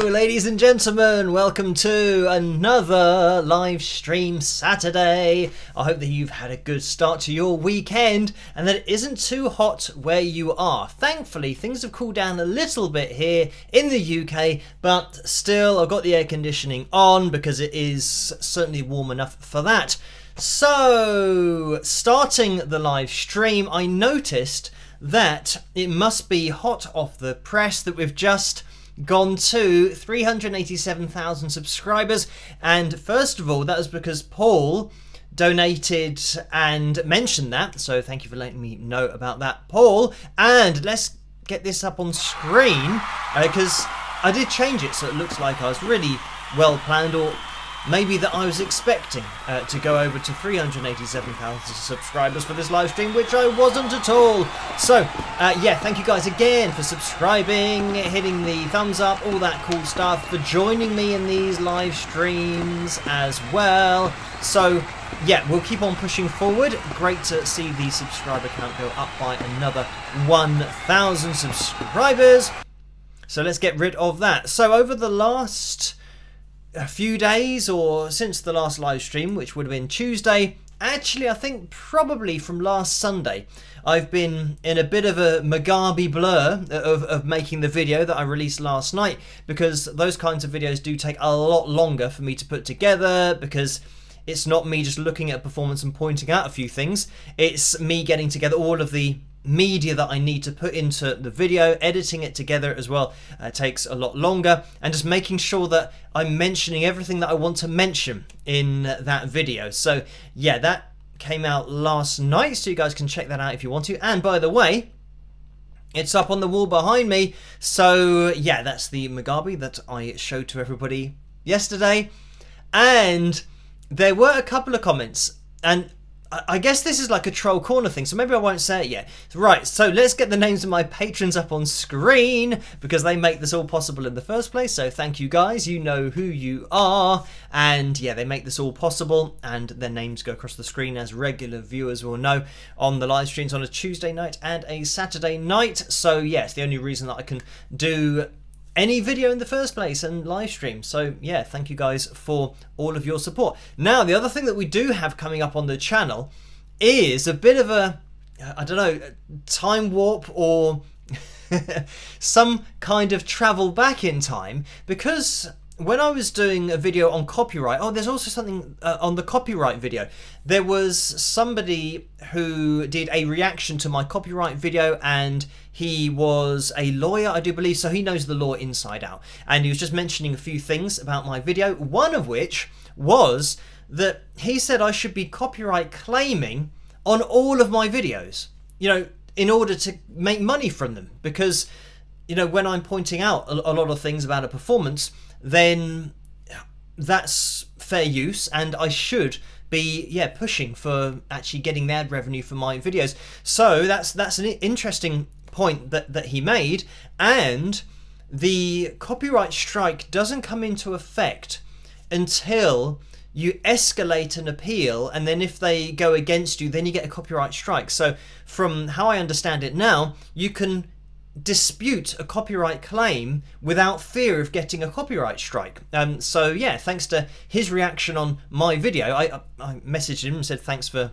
Ladies and gentlemen, welcome to another live stream Saturday. I hope that you've had a good start to your weekend and that it isn't too hot where you are. Thankfully, things have cooled down a little bit here in the UK, but still I've got the air conditioning on because it is certainly warm enough for that. So, starting the live stream, I noticed that it must be hot off the press that we've just gone to 387,000 subscribers, and first of all that was because Paul donated and mentioned that, so thank you for letting me know about that, Paul. And let's get this up on screen because I did change it so it looks like I was really well planned, or maybe that I was expecting to go over to 387,000 subscribers for this live stream, which I wasn't at all. So, yeah, thank you guys again for subscribing, hitting the thumbs up, all that cool stuff, for joining me in these live streams as well. So, yeah, we'll keep on pushing forward. Great to see the subscriber count go up by another 1,000 subscribers. So let's get rid of that. So over the last a few days, or since the last live stream, which would have been Tuesday, actually I think probably from last Sunday, I've been in a bit of a Mugabe blur of making the video that I released last night, because those kinds of videos do take a lot longer for me to put together, because it's not me just looking at a performance and pointing out a few things, it's me getting together all of the media that I need to put into the video, editing it together as well takes a lot longer, and just making sure that I'm mentioning everything that I want to mention in that video. So yeah, that came out last night, so you guys can check that out if you want to. And by the way, it's up on the wall behind me, so yeah, that's the Mugabe that I showed to everybody yesterday. And there were a couple of comments, and I guess this is like a troll corner thing, so maybe I won't say it yet. Right, so let's get the names of my patrons up on screen, because they make this all possible in the first place. So thank you guys, you know who you are, and yeah, they make this all possible, and their names go across the screen, as regular viewers will know, on the live streams on a Tuesday night and a Saturday night. So yes, the only reason that I can do any video in the first place and live stream. So yeah, thank you guys for all of your support. Now, the other thing that we do have coming up on the channel is a bit of a, I don't know, time warp or some kind of travel back in time, because when I was doing a video on copyright, there's also something on the copyright video. There was somebody who did a reaction to my copyright video, and he was a lawyer, I do believe, so he knows the law inside out. And he was just mentioning a few things about my video, one of which was that he said I should be copyright claiming on all of my videos, in order to make money from them. Because, when I'm pointing out a lot of things about a performance, then that's fair use, and I should be pushing for actually getting the ad revenue for my videos. So that's an interesting point that he made. And the copyright strike doesn't come into effect until you escalate an appeal, and then if they go against you, then you get a copyright strike. So from how I understand it now, you can dispute a copyright claim without fear of getting a copyright strike. So yeah, thanks to his reaction on my video, I messaged him and said thanks for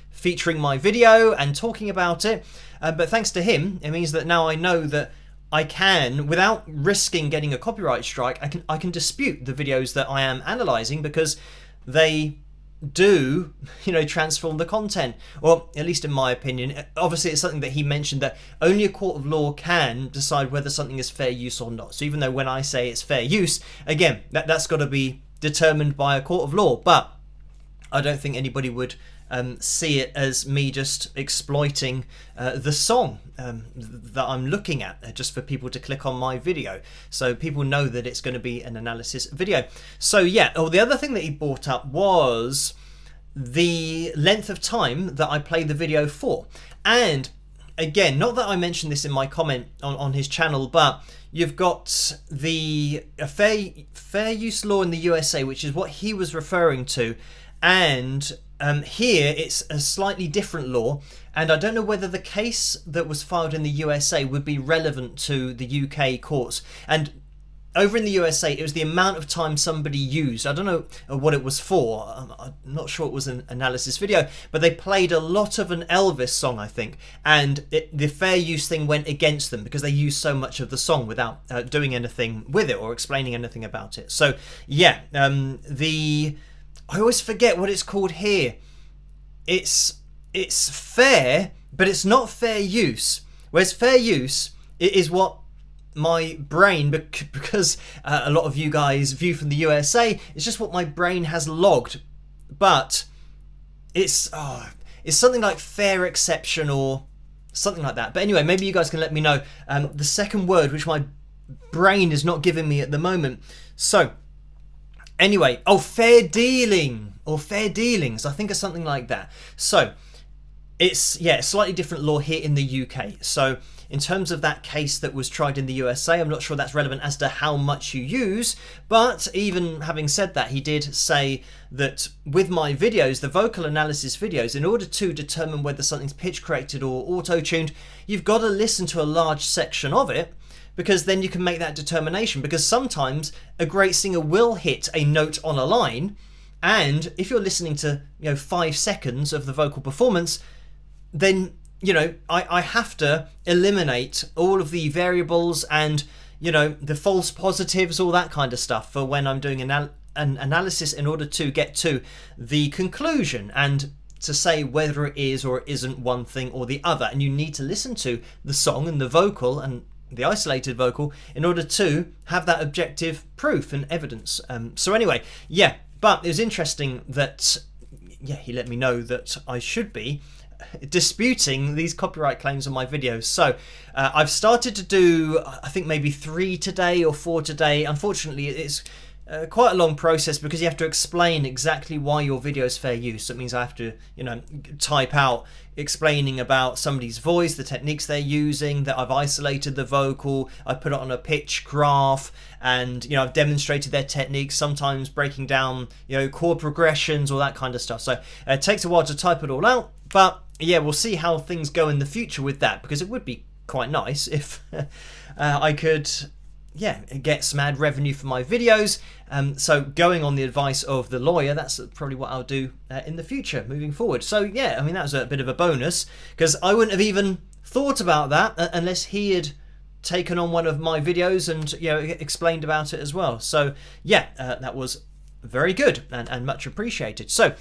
featuring my video and talking about it. But thanks to him, it means that now I know that I can, without risking getting a copyright strike, I can dispute the videos that I am analysing, because they do transform the content, or at least in my opinion. Obviously it's something that he mentioned, that only a court of law can decide whether something is fair use or not. So even though when I say it's fair use, again, that's got to be determined by a court of law. But I don't think anybody would see it as me just exploiting the song that I'm looking at, just for people to click on my video, so people know that it's going to be an analysis video. So yeah, the other thing that he brought up was the length of time that I played the video for. And again, not that I mentioned this in my comment on his channel, but you've got the fair use law in the USA, which is what he was referring to, and here it's a slightly different law, and I don't know whether the case that was filed in the USA would be relevant to the UK courts. And over in the USA, it was the amount of time somebody used. I don't know what it was for. I'm not sure it was an analysis video, but they played a lot of an Elvis song, I think, and the fair use thing went against them because they used so much of the song without doing anything with it or explaining anything about it. So yeah, I always forget what it's called here. It's fair, but it's not fair use. Whereas fair use is what my brain, because a lot of you guys view from the USA, it's just what my brain has logged. But it's something like fair exception or something like that. But anyway, maybe you guys can let me know the second word, which my brain is not giving me at the moment. So anyway, fair dealing or fair dealings, I think, or something like that. So it's a slightly different law here in the UK. So in terms of that case that was tried in the USA, I'm not sure that's relevant as to how much you use. But even having said that, he did say that with my videos, the vocal analysis videos, in order to determine whether something's pitch corrected or auto-tuned, you've got to listen to a large section of it, because then you can make that determination. Because sometimes a great singer will hit a note on a line, and if you're listening to 5 seconds of the vocal performance, then I have to eliminate all of the variables and the false positives, all that kind of stuff, for when I'm doing an analysis, in order to get to the conclusion and to say whether it is or it isn't one thing or the other. And you need to listen to the song and the vocal and the isolated vocal in order to have that objective proof and evidence. So anyway, yeah, but it was interesting that he let me know that I should be disputing these copyright claims on my videos. So I've started to do, I think, maybe 3 today or 4 today. Unfortunately, it's quite a long process, because you have to explain exactly why your video is fair use. That means I have to type out explaining about somebody's voice, the techniques they're using, that I've isolated the vocal, I put it on a pitch graph, and I've demonstrated their techniques, sometimes breaking down chord progressions, all that kind of stuff. So it takes a while to type it all out, but yeah, we'll see how things go in the future with that, because it would be quite nice if I could yeah, get some ad revenue for my videos. So going on the advice of the lawyer, that's probably what I'll do in the future moving forward. So yeah, I mean, that was a bit of a bonus, because I wouldn't have even thought about that unless he had taken on one of my videos and, you know, explained about it as well. So yeah, that was very good and much appreciated. So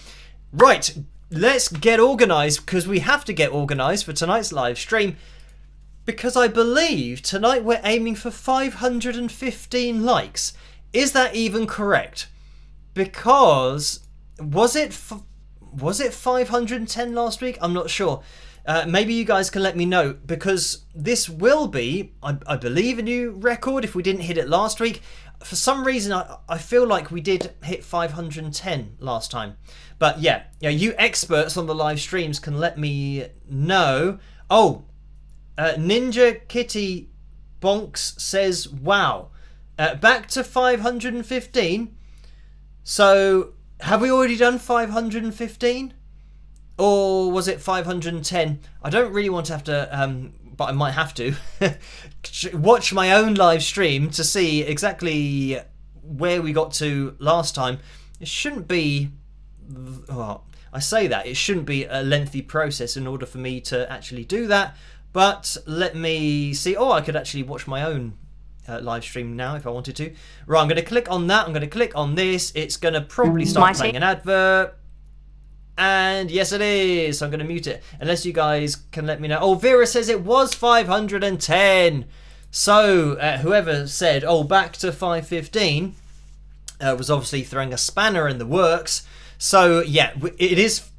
right, let's get organized, because we have to get organized for tonight's live stream, because I believe tonight we're aiming for 515 likes. Is that even correct? Because was it 510 last week? I'm not sure. Maybe you guys can let me know, because this will be, I believe, a new record if we didn't hit it last week. For some reason, I feel like we did hit 510 last time. But yeah, you experts on the live streams can let me know. Oh, Ninja Kitty Bonks says, wow, back to 515. So have we already done 515? Or was it 510? I don't really want to have to, but I might have to, watch my own live stream to see exactly where we got to last time. It shouldn't be, well, I say that, it shouldn't be a lengthy process in order for me to actually do that. But let me see. Oh, I could actually watch my own live stream now if I wanted to. Right, I'm going to click on that. I'm going to click on this. It's going to probably start playing an advert. And yes, it is. So I'm going to mute it. Unless you guys can let me know. Oh, Vera says it was 510. So whoever said, oh, back to 515 was obviously throwing a spanner in the works. So yeah, it is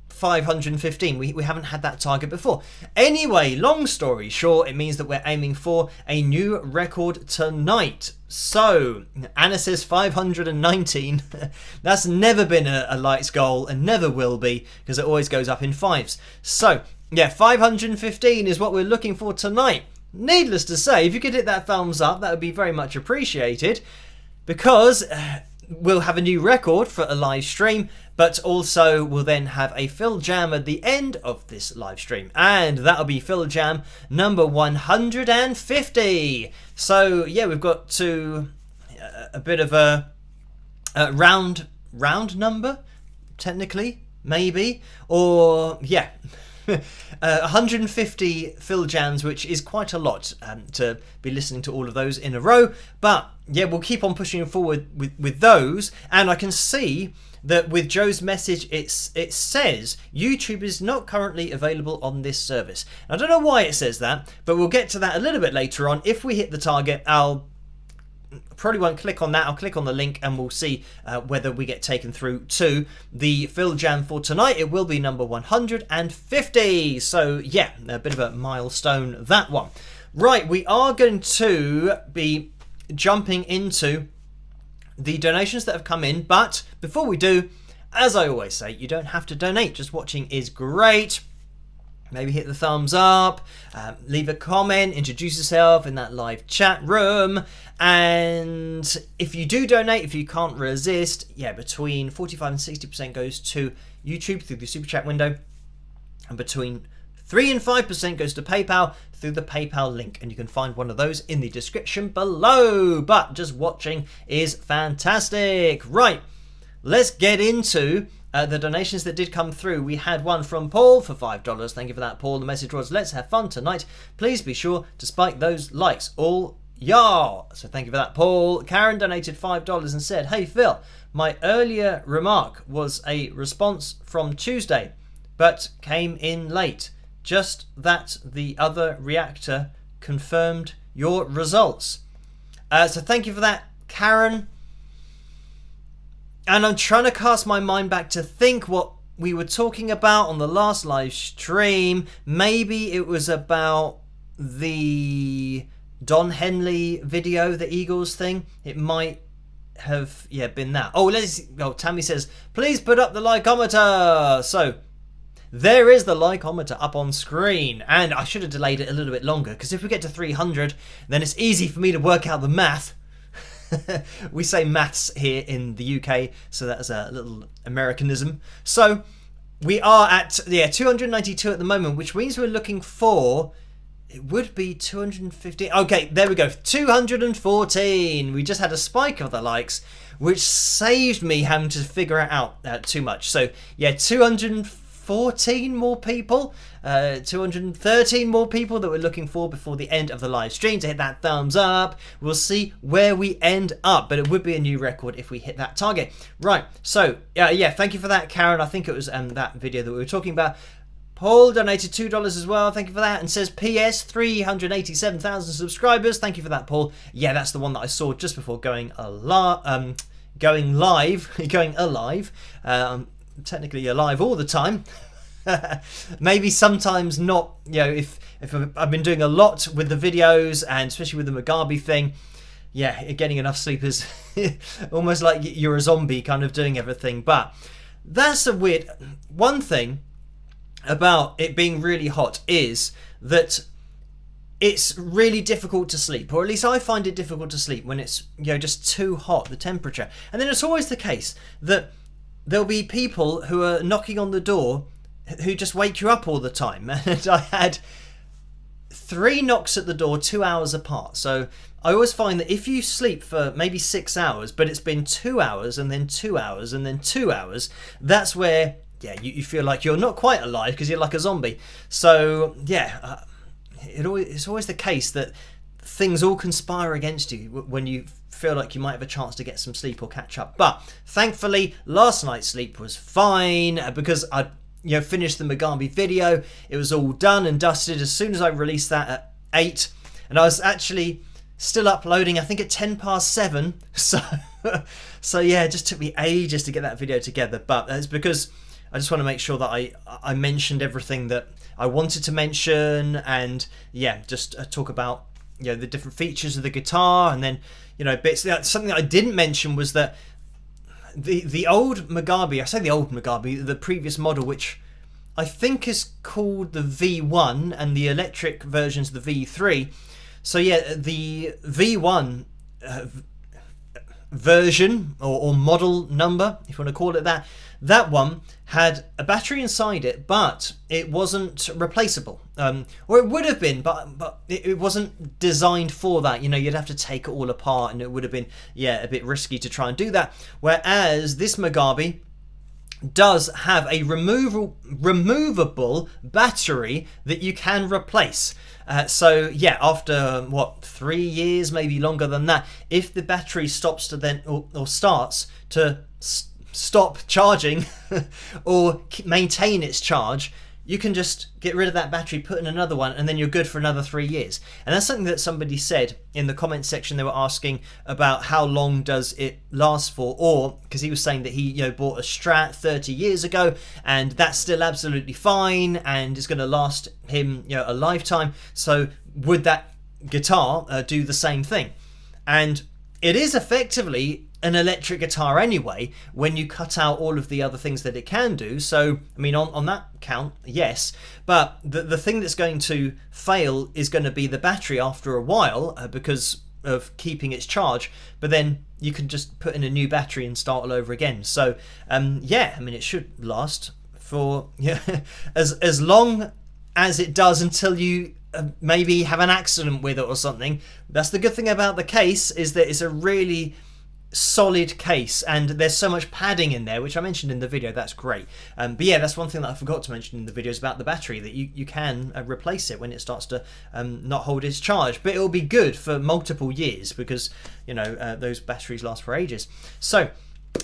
515. We haven't had that target before. Anyway, long story short, it means that we're aiming for a new record tonight. So Anna says 519. That's never been a likes goal and never will be, because it always goes up in fives. So yeah, 515 is what we're looking for tonight. Needless to say, if you could hit that thumbs up, that would be very much appreciated, because we'll have a new record for a live stream, but also we'll then have a Phil Jam at the end of this live stream, and that'll be Phil Jam number 150. So yeah, we've got to a bit of a round number, technically, maybe, or yeah. 150 Phil Jams, which is quite a lot to be listening to all of those in a row. But yeah, we'll keep on pushing forward with those. And I can see that with Joe's message, it says YouTube is not currently available on this service. I don't know why it says that, but we'll get to that a little bit later on. If we hit the target, I'll probably won't click on that. I'll click on the link and we'll see whether we get taken through to the Phil Jam for tonight. It will be number 150. So yeah, a bit of a milestone, that one. Right, we are going to be jumping into the donations that have come in. But before we do, as I always say, you don't have to donate. Just watching is great. Maybe hit the thumbs up, leave a comment, introduce yourself in that live chat room. And if you do donate, if you can't resist, yeah, between 45 and 60% goes to YouTube through the Super Chat window. And between 3 and 5% goes to PayPal through the PayPal link. And you can find one of those in the description below. But just watching is fantastic. Right, let's get into the donations that did come through. We had one from Paul for $5. Thank you for that, Paul. The message was, let's have fun tonight. Please be sure to spike those likes. All y'all. So thank you for that, Paul. Karen donated $5 and said, hey, Phil, my earlier remark was a response from Tuesday, but came in late. Just that the other reactor confirmed your results. So thank you for that, Karen. And I'm trying to cast my mind back to think what we were talking about on the last live stream. Maybe it was about the Don Henley video, the Eagles thing. It might have, yeah, been that. Oh, Tammy says, please put up the likeometer. So there is the likeometer up on screen. And I should have delayed it a little bit longer, because if we get to 300, then it's easy for me to work out the math. We say maths here in the UK, so that's a little Americanism. So we are at 292 at the moment, which means we're looking for It would be 215. Okay, there we go. 214. We just had a spike of the likes, which saved me having to figure it out too much. So yeah, 214 more people, 213 more people that we're looking for before the end of the live stream to hit that thumbs up. We'll see where we end up, but it would be a new record if we hit that target. Right, so yeah, thank you for that, Karen. I think it was that video that we were talking about. Paul donated $2 as well. Thank you for that. And says, P.S. 387,000 subscribers. Thank you for that, Paul. Yeah, that's the one that I saw just before going live. Technically alive all the time. Maybe sometimes not. You know, if I've been doing a lot with the videos and especially with the Mugabe thing. Yeah, getting enough sleep is almost like you're a zombie kind of doing everything. But that's a weird one thing about it being really hot is that it's really difficult to sleep, or at least I find it difficult to sleep when it's, you know, just too hot, the temperature. And then it's always the case that there'll be people who are knocking on the door who just wake you up all the time. And I had 3 knocks at the door 2 hours apart. So I always find that if you sleep for maybe 6 hours, but it's been 2 hours and then 2 hours and then 2 hours, that's where you feel like you're not quite alive because you're like a zombie. So yeah, it's always the case that things all conspire against you when you feel like you might have a chance to get some sleep or catch up. But thankfully, last night's sleep was fine because I finished the Mugabe video. It was all done and dusted as soon as I released that at 8, and I was actually still uploading, I think, at 7:10. So yeah, it just took me ages to get that video together. But it's because I just want to make sure that I mentioned everything that I wanted to mention, and yeah, just talk about the different features of the guitar, and then bits. Something that I didn't mention was that the old Mugabe, I say the old Mugabe, the previous model, which I think is called the V1, and the electric version's the V3. So yeah, the V1 version or model number, if you want to call it that, that one had a battery inside it, but it wasn't replaceable. Or it would have been, but it wasn't designed for that. You'd have to take it all apart, and it would have been a bit risky to try and do that. Whereas this Mugabe does have a removable battery that you can replace. So yeah, after 3 years, maybe longer than that, if the battery stops to then or starts to stop charging or maintain its charge, you can just get rid of that battery, put in another one, and then you're good for another 3 years. And that's something that somebody said in the comment section. They were asking about how long does it last for, or because he was saying that he bought a Strat 30 years ago and that's still absolutely fine and it's going to last him a lifetime. So would that guitar do the same thing? And it is effectively an electric guitar anyway, when you cut out all of the other things that it can do. So I mean, on that count, yes, but the thing that's going to fail is going to be the battery after a while, because of keeping its charge. But then you can just put in a new battery and start all over again. So yeah, I mean, it should last for as long as it does until you maybe have an accident with it or something. That's the good thing about the case, is that it's a really solid case, and there's so much padding in there, which I mentioned in the video. That's great. But yeah, that's one thing that I forgot to mention in the videos about the battery, that you can replace it when it starts to not hold its charge. But it will be good for multiple years, because those batteries last for ages. So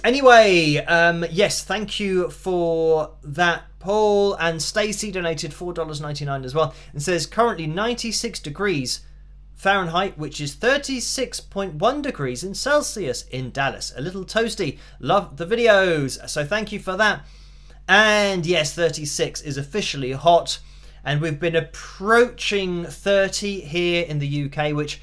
anyway, yes, thank you for that, Paul. And Stacy donated $4.99 as well, and says currently 96 degrees Fahrenheit, which is 36.1 degrees in Celsius in Dallas. A little toasty. Love the videos. So thank you for that. And yes, 36 is officially hot, and we've been approaching 30 here in the UK, which,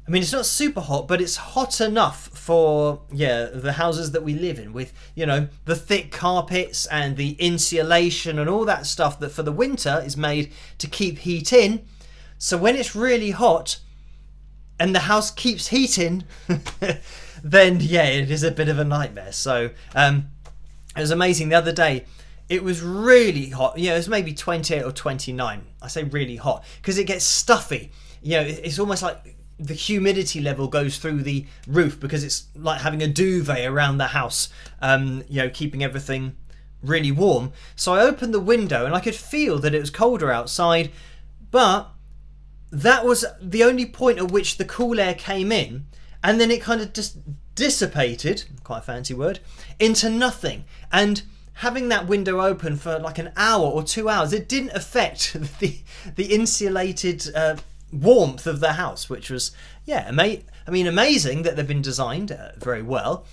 I mean, it's not super hot, but it's hot enough for the houses that we live in, with the thick carpets and the insulation and all that stuff that for the winter is made to keep heat in. So when it's really hot and the house keeps heating, then yeah, it is a bit of a nightmare. So it was amazing the other day. it was really hot. You know, it was maybe 28 or 29. I say really hot because it gets stuffy. You know, it's almost like the humidity level goes through the roof because it's like having a duvet around the house, you know, keeping everything really warm. So I opened the window and I could feel that it was colder outside, but that was the only point at which the cool air came in, and then it kind of just dissipated, quite a fancy word, into nothing. And having that window open for like an hour or 2 hours, it didn't affect the insulated warmth of the house, which was, yeah, amazing that they've been designed very well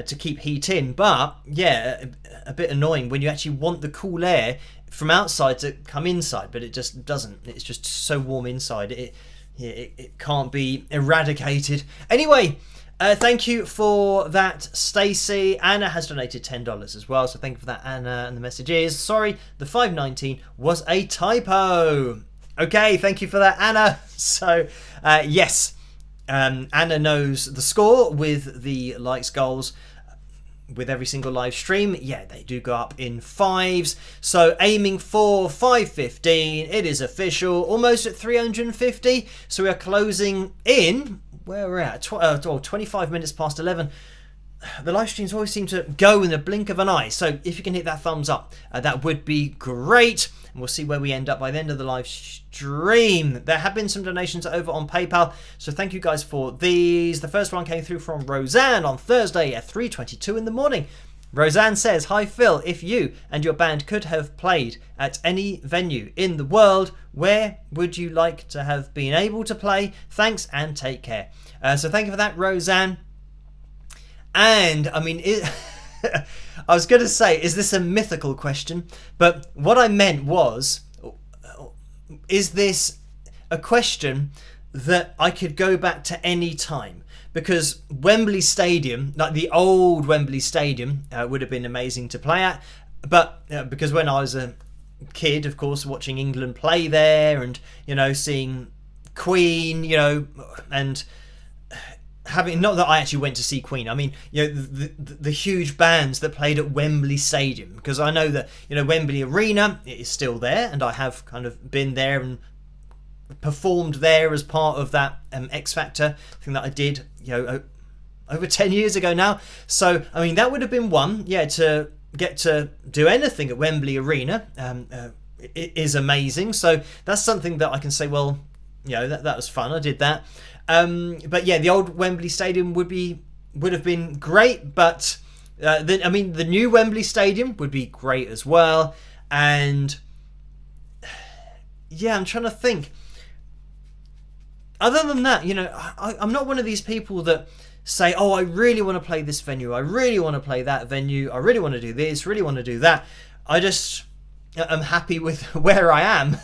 to keep heat in, but yeah, a bit annoying when you actually want the cool air from outside to come inside, but it just doesn't. It's just so warm inside. It can't be eradicated. Anyway, thank you for that, Stacey. Anna has donated $10 as well, so thank you for that, Anna. And the message is, sorry, the 519 was a typo. Okay, thank you for that, Anna. So, yes, Anna knows the score with the likes goals. With every single live stream, yeah, they do go up in fives. So aiming for 515, it is official, almost at 350. So we are closing in, where we're at, 25 minutes past 11. The live streams always seem to go in the blink of an eye. So if you can hit that thumbs up, that would be great. And we'll see where we end up by the end of the live stream. There have been some donations over on PayPal, so thank you guys for these. The first one came through from Roseanne on Thursday at 3:22 in the morning. Roseanne says, hi Phil, if you and your band could have played at any venue in the world, where would you like to have been able to play? Thanks and take care. So thank you for that, Roseanne. And I mean, I was going to say, is this a mythical question? But what I meant was, is this a question that I could go back to any time? Because Wembley Stadium, like the old Wembley Stadium, would have been amazing to play at. But because when I was a kid, of course, watching England play there and, you know, seeing Queen, you know, and having, not that I actually went to see Queen, I mean, you know, the huge bands that played at Wembley Stadium, because I know that, you know, Wembley Arena, it is still there, and I have kind of been there and performed there as part of that X Factor thing that I did, you know, over 10 years ago now. So I mean, that would have been one, yeah, to get to do anything at Wembley Arena. It is amazing. So that's something that I can say, well, you know, that was fun, I did that. But yeah, the old Wembley Stadium would have been great, but the new Wembley Stadium would be great as well. And yeah, I'm trying to think. Other than that, you know, I'm not one of these people that say, oh, I really want to play this venue, I really want to play that venue, I really want to do this, really want to do that. I just am happy with where I am.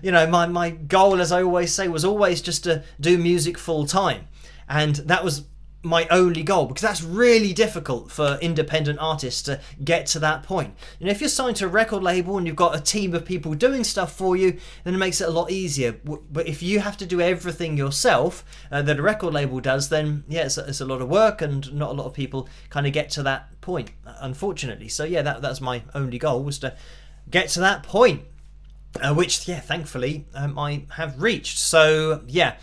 You know, my goal, as I always say, was always just to do music full time. And that was my only goal, because that's really difficult for independent artists to get to that point. You know, if you're signed to a record label and you've got a team of people doing stuff for you, then it makes it a lot easier. But if you have to do everything yourself that a record label does, then yeah, it's a lot of work, and not a lot of people kind of get to that point, unfortunately. So yeah, that's my only goal, was to get to that point, which, yeah, thankfully I have reached. So yeah,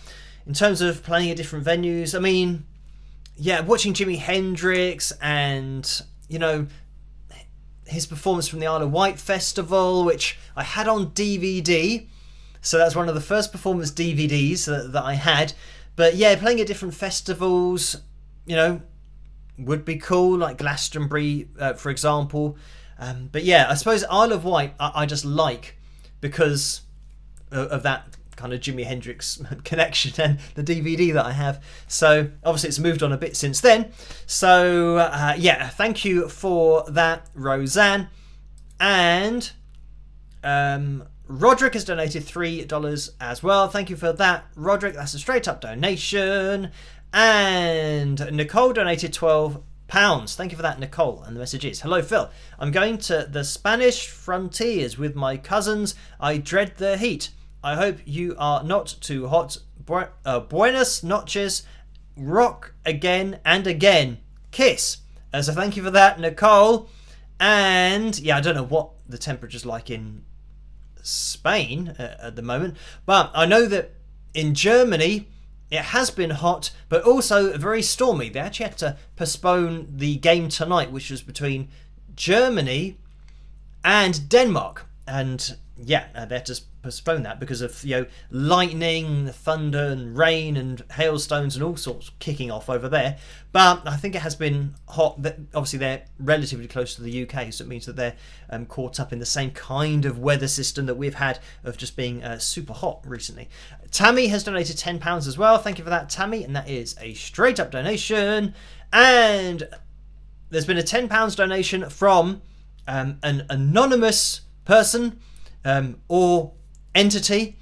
in terms of playing at different venues, I mean, yeah, watching Jimi Hendrix and, you know, his performance from the Isle of Wight Festival, which I had on DVD. So that's one of the first performance DVDs that I had. But yeah, playing at different festivals, you know, would be cool, like Glastonbury, for example. But yeah, I suppose Isle of Wight I just like because of that kind of Jimi Hendrix connection and the DVD that I have. So obviously it's moved on a bit since then. So yeah, thank you for that, Roseanne. And Roderick has donated $3 as well. Thank you for that, Roderick. That's a straight up donation. And Nicole donated £12. Thank you for that, Nicole. And the message is, hello Phil, I'm going to the Spanish frontiers with my cousins. I dread the heat. I hope you are not too hot. Buenas noches. Rock again and again. Kiss. So thank you for that, Nicole. And yeah, I don't know what the temperature's like in Spain at the moment, but I know that in Germany it has been hot, but also very stormy. They actually had to postpone the game tonight, which was between Germany and Denmark, and yeah, they had to postpone that because of lightning, thunder, and rain, and hailstones, and all sorts kicking off over there. But I think it has been hot. Obviously, they're relatively close to the UK, so it means that they're caught up in the same kind of weather system that we've had of just being super hot recently. Tammy has donated £10 as well. Thank you for that, Tammy, and that is a straight up donation. And there's been a £10 donation from an anonymous person or entity,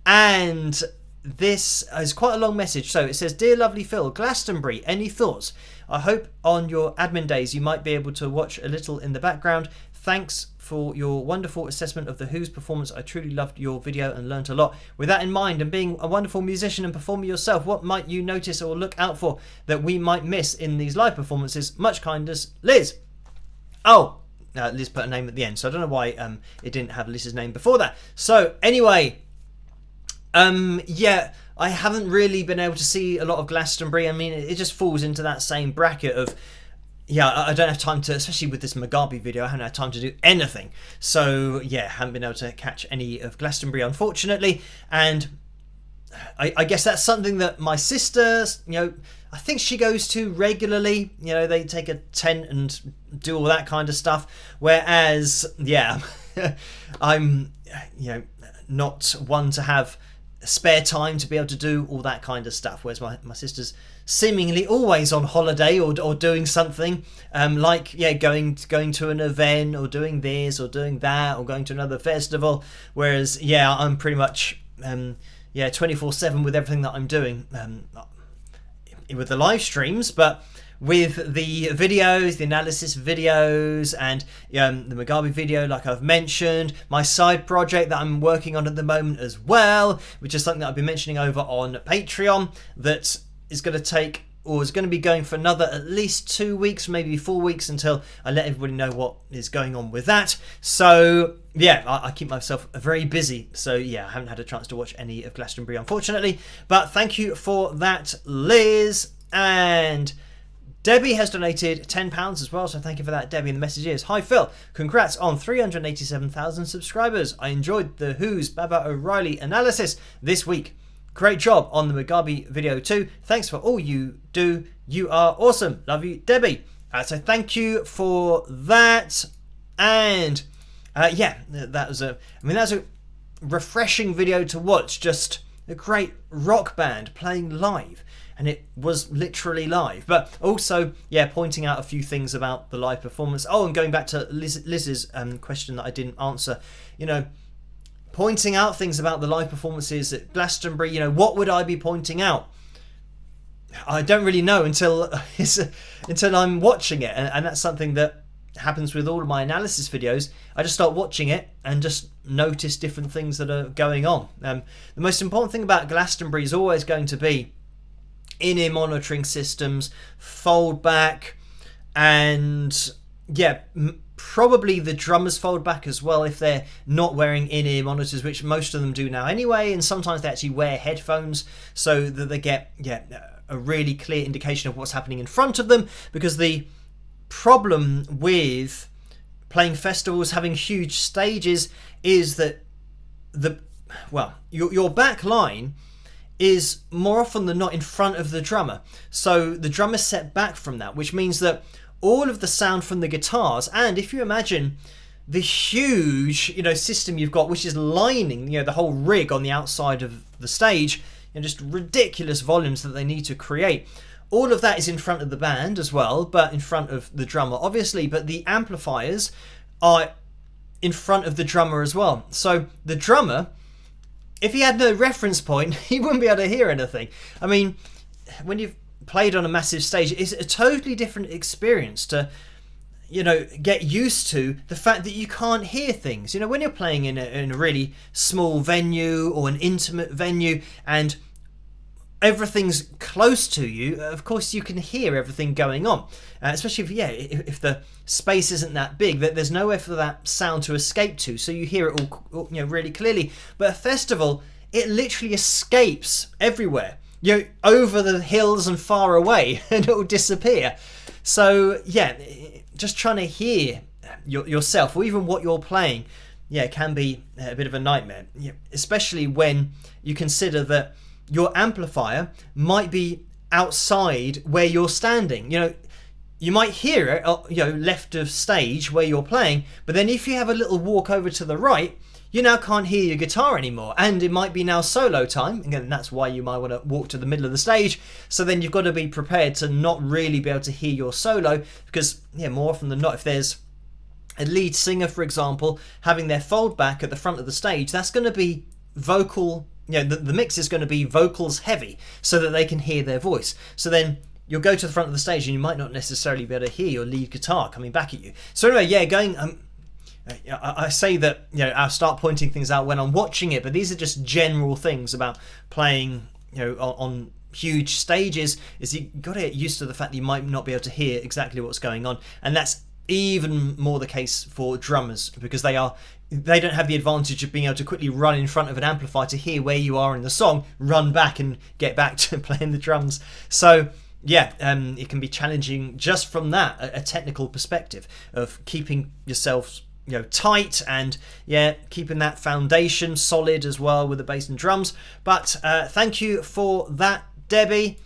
and this is quite a long message. So it says, "Dear lovely Phil, Glastonbury, any thoughts? I hope on your admin days you might be able to watch a little in the background. Thanks for your wonderful assessment of the Who's performance. I truly loved your video and learnt a lot. With that in mind, and being a wonderful musician and performer yourself, what might you notice or look out for that we might miss in these live performances? Much kindness, Liz." Oh, Liz put a name at the end, so I don't know why it didn't have Liz's name before that. So anyway, yeah, I haven't really been able to see a lot of Glastonbury. I mean, it just falls into that same bracket of, yeah, I don't have time to, especially with this Mugabe video, I haven't had time to do anything. So yeah, haven't been able to catch any of Glastonbury, unfortunately. And I guess that's something that my sister, I think she goes to regularly. They take a tent and do all that kind of stuff. Whereas, yeah, I'm, not one to have spare time to be able to do all that kind of stuff. Whereas my sister's seemingly always on holiday or doing something, like going to an event or doing this or doing that or going to another festival. Whereas, yeah, I'm pretty much 24/7 with everything that I'm doing, with the live streams, but with the videos, the analysis videos, and the Mugabe video, like I've mentioned, my side project that I'm working on at the moment as well, which is something that I've been mentioning over on Patreon, that is going to take, or is going to be going for another at least 2 weeks, maybe 4 weeks, until I let everybody know what is going on with that. So yeah, I keep myself very busy. So yeah, I haven't had a chance to watch any of Glastonbury, unfortunately. But thank you for that, Liz. And Debbie has donated £10 as well, so thank you for that, Debbie. And the message is, "Hi Phil, congrats on 387,000 subscribers. I enjoyed the Who's Baba O'Reilly analysis this week. Great job on the Mugabe video too. Thanks for all you do. You are awesome. Love you, Debbie." So thank you for that. And yeah, that was a refreshing video to watch. Just a great rock band playing live, and it was literally live. But also, yeah, pointing out a few things about the live performance. Oh, and going back to Liz's question that I didn't answer, pointing out things about the live performances at Glastonbury. What would I be pointing out? I don't really know until I'm watching it, and that's something that happens with all of my analysis videos. I just start watching it and just notice different things that are going on. The most important thing about Glastonbury is always going to be in-ear monitoring systems, fold back, and yeah, probably the drummers fold back as well if they're not wearing in-ear monitors, which most of them do now anyway, and sometimes they actually wear headphones so that they get a really clear indication of what's happening in front of them. Because the problem with playing festivals, having huge stages, is that your back line is more often than not in front of the drummer, so the drummer's set back from that, which means that all of the sound from the guitars, and if you imagine the huge system you've got, which is lining the whole rig on the outside of the stage, just ridiculous volumes that they need to create, all of that is in front of the band as well, but in front of the drummer obviously, but the amplifiers are in front of the drummer as well. So the drummer, if he had no reference point, he wouldn't be able to hear anything. I mean, when you've played on a massive stage, it's a totally different experience to get used to the fact that you can't hear things. When you're playing in a really small venue or an intimate venue, and everything's close to you, of course you can hear everything going on. Especially if the space isn't that big, that there's nowhere for that sound to escape to, so you hear it all really clearly. But a festival, it literally escapes everywhere, over the hills and far away, and it will disappear. So yeah, just trying to hear yourself or even what you're playing, it can be a bit of a nightmare, especially when you consider that your amplifier might be outside where you're standing. You might hear it, left of stage where you're playing, but then if you have a little walk over to the right, you now can't hear your guitar anymore, and it might be now solo time. Again, that's why you might want to walk to the middle of the stage. So then you've got to be prepared to not really be able to hear your solo, because more often than not, if there's a lead singer, for example, having their fold back at the front of the stage, that's going to be vocal. The mix is going to be vocals heavy, so that they can hear their voice. So then you'll go to the front of the stage, and you might not necessarily be able to hear your lead guitar coming back at you. So anyway, going. I say that I'll start pointing things out when I'm watching it, but these are just general things about playing on huge stages. Is you got to get used to the fact that you might not be able to hear exactly what's going on, and that's even more the case for drummers, because they don't have the advantage of being able to quickly run in front of an amplifier to hear where you are in the song, run back and get back to playing the drums. So it can be challenging just from that, a technical perspective of keeping yourself tight and keeping that foundation solid as well with the bass and drums. But thank you for that, Debbie.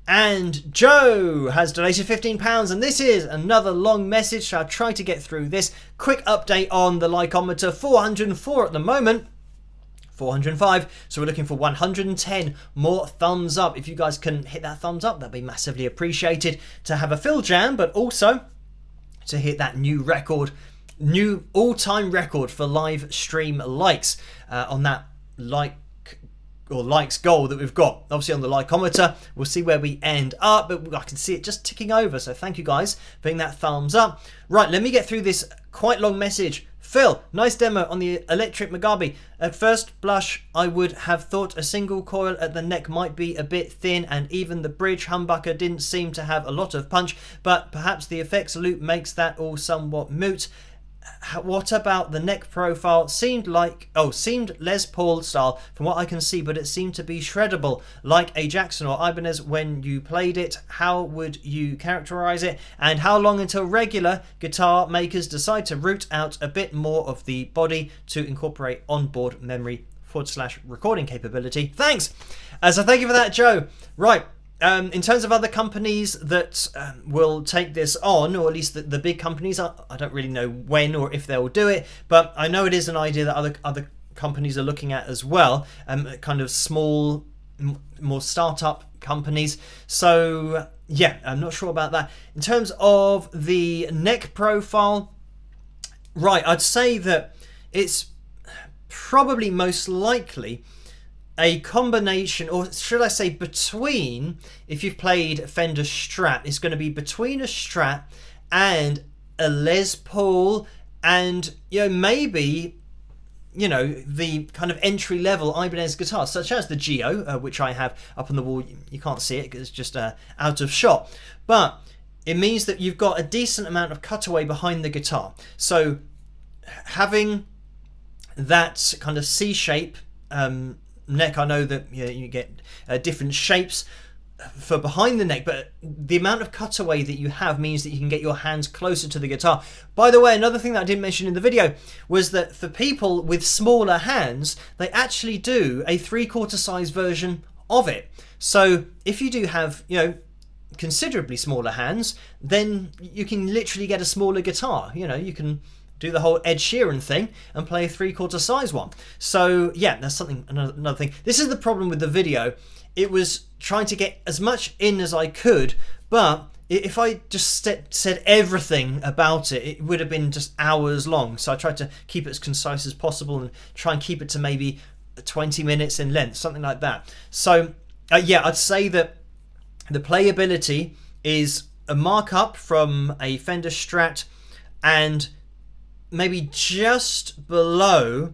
And Joe has donated £15, and this is another long message, so I'll try to get through this. Quick update on the likeometer: 404 at the moment, 405, so we're looking for 110 more thumbs up. If you guys can hit that thumbs up, that'd be massively appreciated, to have a fill jam, but also to hit that new all-time record for live stream likes on that likes goal that we've got. Obviously on the likeometer, we'll see where we end up, but I can see it just ticking over, so thank you guys for hitting that thumbs up. Right, let me get through this quite long message. Phil, nice demo on the electric Mugabe. At first blush, I would have thought a single coil at the neck might be a bit thin, and even the bridge humbucker didn't seem to have a lot of punch, but perhaps the effects loop makes that all somewhat moot. What about the neck profile? Seemed Les Paul style from what I can see, but it seemed to be shreddable like a Jackson or Ibanez when you played it. How would you characterize it, and how long until regular guitar makers decide to root out a bit more of the body to incorporate onboard memory / recording capability? Thanks. So thank you for that, Joe. Right. In terms of other companies that will take this on, or at least the big companies, I don't really know when or if they'll do it, but I know it is an idea that other companies are looking at as well, kind of small, more startup companies. So I'm not sure about that. In terms of the neck profile, right, I'd say that it's probably most likely a combination, or should I say between, if you've played Fender Strat, it's going to be between a Strat and a Les Paul, and maybe the kind of entry level Ibanez guitars, such as the Geo, which I have up on the wall. You can't see it because it's just out of shot, but it means that you've got a decent amount of cutaway behind the guitar. So having that kind of C shape neck, I know that you get different shapes for behind the neck, but the amount of cutaway that you have means that you can get your hands closer to the guitar. By the way, another thing that I didn't mention in the video was that for people with smaller hands, they actually do a 3/4 size version of it. So if you do have considerably smaller hands, then you can literally get a smaller guitar. You can do the whole Ed Sheeran thing and play a 3/4 size one. So that's another thing. This is the problem with the video. It was trying to get as much in as I could, but if I just said everything about it, it would have been just hours long. So I tried to keep it as concise as possible and try and keep it to maybe 20 minutes in length, something like that. So I'd say that the playability is a markup from a Fender Strat, and maybe just below,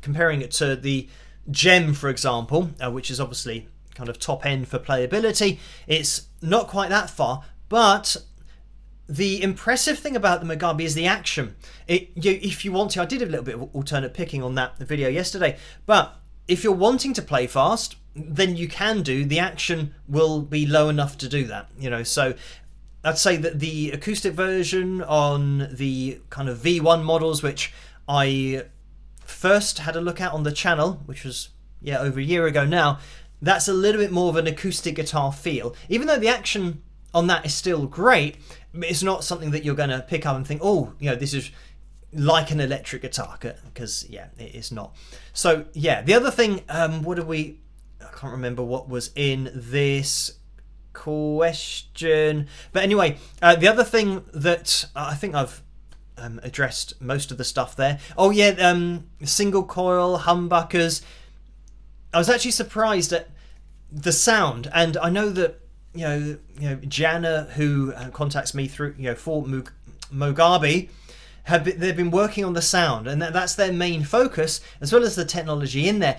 comparing it to the Gem, for example, which is obviously kind of top end for playability, it's not quite that far, but the impressive thing about the Mugabe is the action. If you want to, I did a little bit of alternate picking on that video yesterday, but if you're wanting to play fast, then you can do. The action will be low enough to do that, so I'd say that the acoustic version on the kind of V1 models, which I first had a look at on the channel, which was over a year ago now, that's a little bit more of an acoustic guitar feel. Even though the action on that is still great, it's not something that you're going to pick up and think, oh, this is like an electric guitar, because it is not. So the other thing, I can't remember what was in this question, but anyway, the other thing that I think I've addressed most of the stuff there. Oh yeah, single coil humbuckers. I was actually surprised at the sound, and I know that Jana, who contacts me through for Mugabe, they've been working on the sound, and that's their main focus, as well as the technology in there.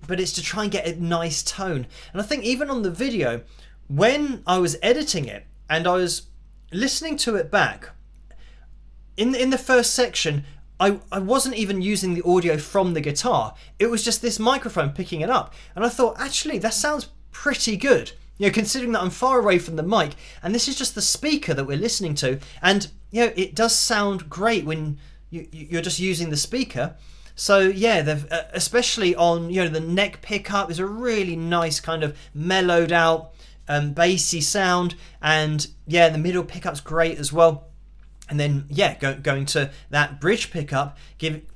But it's to try and get a nice tone. And I think even on the video, when I was editing it and I was listening to it back, in the first section, I wasn't even using the audio from the guitar. It was just this microphone picking it up. And I thought, actually, that sounds pretty good. Considering that I'm far away from the mic, and this is just the speaker that we're listening to. And, it does sound great when you're just using the speaker. So, they've, especially on, the neck pickup is a really nice kind of mellowed out, bassy sound. And, the middle pickup's great as well. And then, going to that bridge pickup, it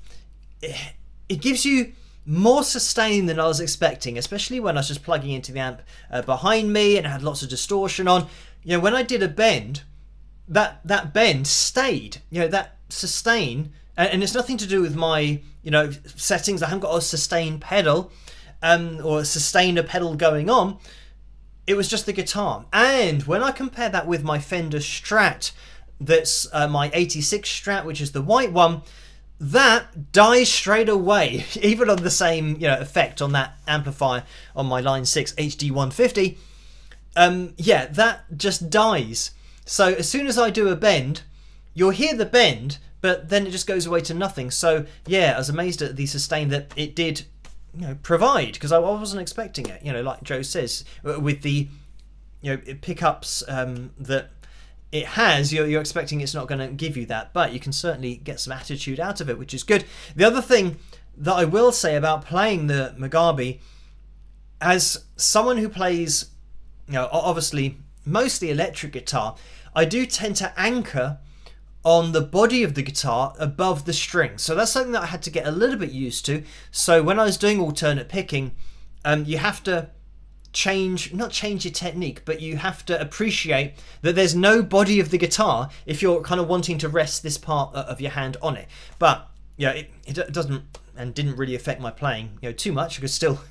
gives you more sustain than I was expecting, especially when I was just plugging into the amp behind me and had lots of distortion on. When I did a bend, that bend stayed. That sustain, and it's nothing to do with my settings. I haven't got a sustain pedal or a sustainer pedal going on. It was just the guitar. And when I compare that with my Fender Strat, that's my 86 Strat, which is the white one, that dies straight away, even on the same effect on that amplifier on my Line 6 HD 150. That just dies. So as soon as I do a bend, you'll hear the bend, but then it just goes away to nothing. So I was amazed at the sustain that it did provide, because I wasn't expecting it. Like Joe says, with the pickups that it has, you're expecting it's not going to give you that, but you can certainly get some attitude out of it, which is good. The other thing that I will say about playing the Mugabe, as someone who plays, obviously mostly electric guitar, I do tend to anchor on the body of the guitar above the strings. So that's something that I had to get a little bit used to. So when I was doing alternate picking, you have to not change your technique, but you have to appreciate that there's no body of the guitar if you're kind of wanting to rest this part of your hand on it. But it doesn't and didn't really affect my playing too much. I could still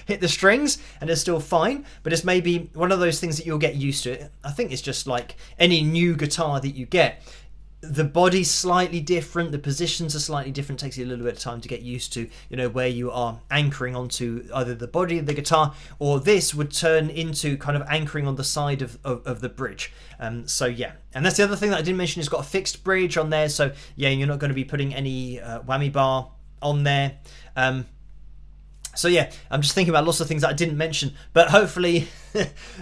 hit the strings and it's still fine, but it's maybe one of those things that you'll get used to. I think it's just like any new guitar that you get. The body's slightly different, the positions are slightly different. It takes you a little bit of time to get used to where you are anchoring onto either the body of the guitar, or this would turn into kind of anchoring on the side of the bridge. And that's the other thing that I didn't mention. It's got a fixed bridge on there, so you're not going to be putting any whammy bar on there. I'm just thinking about lots of things that I didn't mention, but hopefully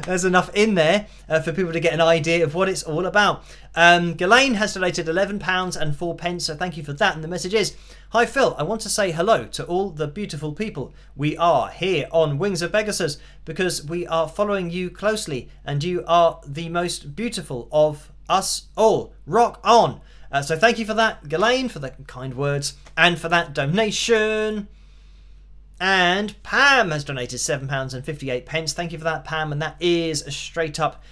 there's enough in there for people to get an idea of what it's all about. Ghislaine has donated £11.04, so thank you for that. And the message is, hi Phil, I want to say hello to all the beautiful people. We are here on Wings of Pegasus because we are following you closely, and you are the most beautiful of us all. Rock on! So thank you for that, Ghislaine, for the kind words, and for that donation. And Pam has donated £7.58. Thank you for that, Pam. And that is a straight up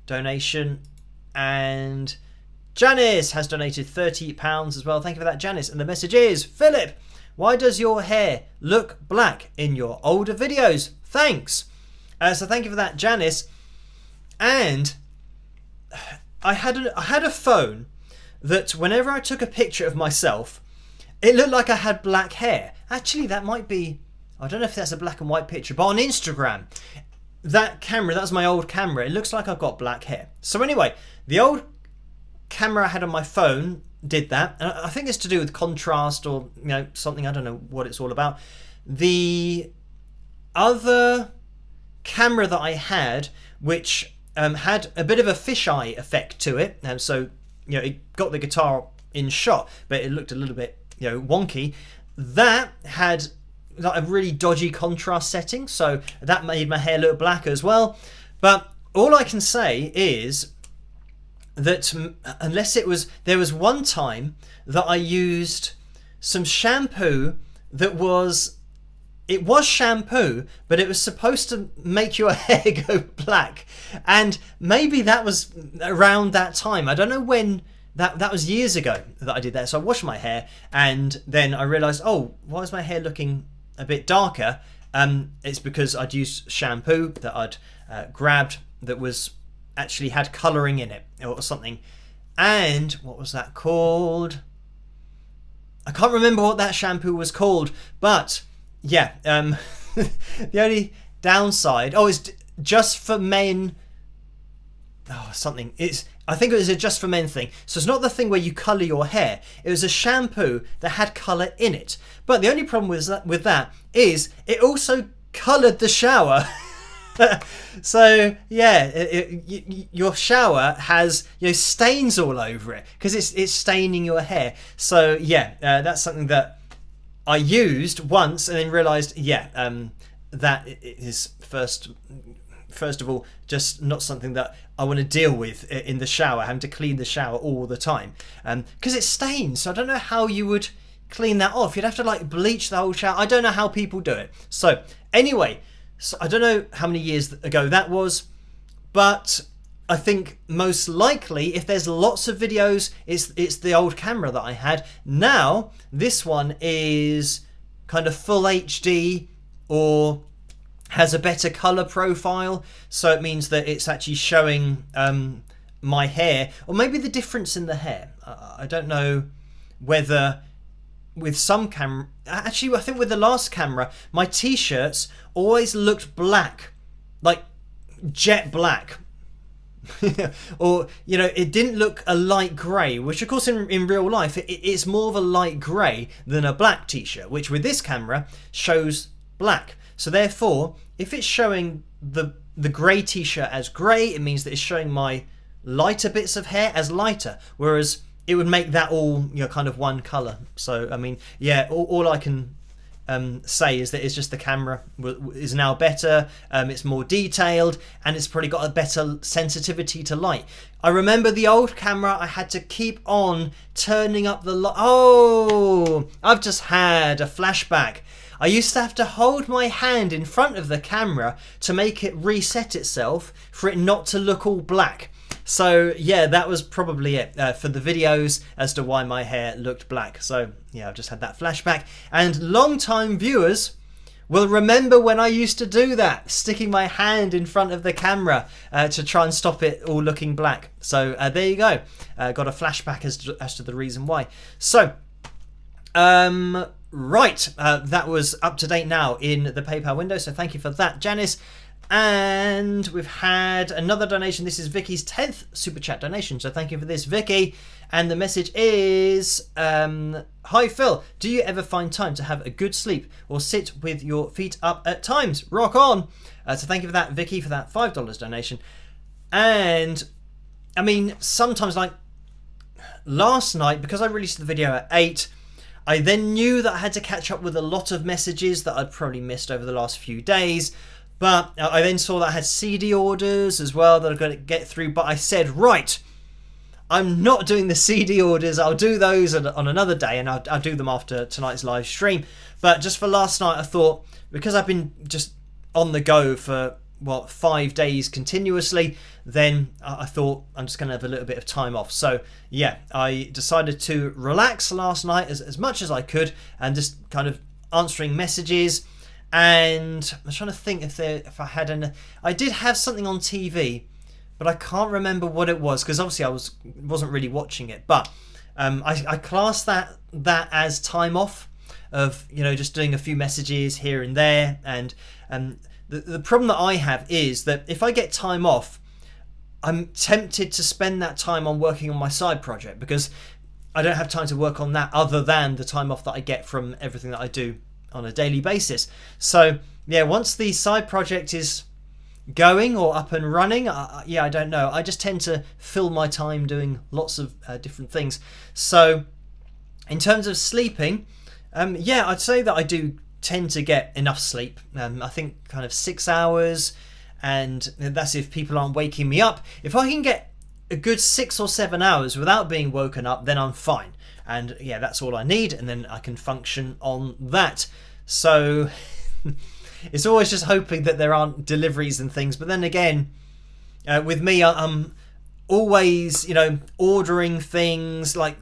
donation. And Janice has donated £30 as well. Thank you for that, Janice. And the message is, Philip, why does your hair look black in your older videos? Thanks. So thank you for that, Janice. And I had a phone that whenever I took a picture of myself, it looked like I had black hair. Actually, that might be I don't know if that's a black and white picture, but on Instagram, that camera, that's my old camera, it looks like I've got black hair. So anyway, the old camera I had on my phone did that, and I think it's to do with contrast or something. I don't know what it's all about. The other camera that I had, which had a bit of a fisheye effect to it, and so it got the guitar in shot, but it looked a little bit wonky. That had like a really dodgy contrast setting, so that made my hair look black as well. But all I can say is that unless there was one time that I used some shampoo that was shampoo, but it was supposed to make your hair go black, and maybe that was around that time. I don't know when. That was years ago that I did that. So I washed my hair, and then I realised, oh, why is my hair looking a bit darker? It's because I'd used shampoo that I'd grabbed that was actually had colouring in it or something. And what was that called? I can't remember what that shampoo was called, but yeah, the only downside, it's just for men. I think it was a just for men thing. So it's not the thing where you colour your hair. It was a shampoo that had colour in it. But the only problem with that is it also coloured the shower. So yeah, your shower has stains all over it because it's staining your hair. So yeah, that's something that I used once and then realised that is first of all just not something that I want to deal with in the shower, having to clean the shower all the time because it stains. So I don't know how you would clean that off. You'd have to like bleach the whole shower. I don't know how people do it. So anyway, so I don't know how many years ago that was, but I think most likely if there's lots of videos, it's the old camera that I had. Now this one is kind of full HD or has a better color profile, so it means that it's actually showing my hair, or maybe the difference in the hair. I don't know whether with some camera, actually I think with the last camera my t-shirts always looked black, like jet black. Or it didn't look a light grey, which of course in real life it's more of a light grey than a black t-shirt, which with this camera shows black. So therefore, if it's showing the grey t-shirt as grey, it means that it's showing my lighter bits of hair as lighter, whereas it would make that all kind of one colour. So I mean, yeah, all I can say is that it's just the camera is now better, it's more detailed, and it's probably got a better sensitivity to light. I remember the old camera, I had to keep on turning up the light. Oh, I've just had a flashback. I used to have to hold my hand in front of the camera to make it reset itself for it not to look all black. So yeah, that was probably it for the videos as to why my hair looked black. So yeah, I've just had that flashback, and long-time viewers will remember when I used to do that, sticking my hand in front of the camera to try and stop it all looking black. So there you go, got a flashback as to the reason why. So right, that was up to date now in the PayPal window, so thank you for that, Janice. And we've had another donation. This is Vicky's 10th super chat donation, so thank you for this, Vicky. And the message is, hi Phil, do you ever find time to have a good sleep or sit with your feet up at times? Rock on. So thank you for that, Vicky, for that $5 donation. And I mean, sometimes, like last night, because I released the video at 8, I then knew that I had to catch up with a lot of messages that I'd probably missed over the last few days. But I then saw that I had CD orders as well that I've got to get through. But I said, right, I'm not doing the CD orders. I'll do those on another day, and I'll do them after tonight's live stream. But just for last night, I thought, because I've been just on the go for, 5 days continuously, then I thought I'm just going to have a little bit of time off. So yeah, I decided to relax last night as much as I could, and just kind of answering messages. And I'm trying to think if I had I did have something on TV, but I can't remember what it was, because obviously I wasn't really watching it. But I classed that as time off. of, you know, just doing a few messages here and there. And the problem that I have is that if I get time off, I'm tempted to spend that time on working on my side project, because I don't have time to work on that other than the time off that I get from everything that I do on a daily basis. So yeah, once the side project is going or up and running, I don't know. I just tend to fill my time doing lots of different things. So in terms of sleeping, I'd say that I do tend to get enough sleep. I think kind of 6 hours, and that's if people aren't waking me up. If I can get a good 6 or 7 hours without being woken up, then I'm fine. And yeah, that's all I need, and then I can function on that. So it's always just hoping that there aren't deliveries and things. But then again, with me, I'm always, you know, ordering things. Like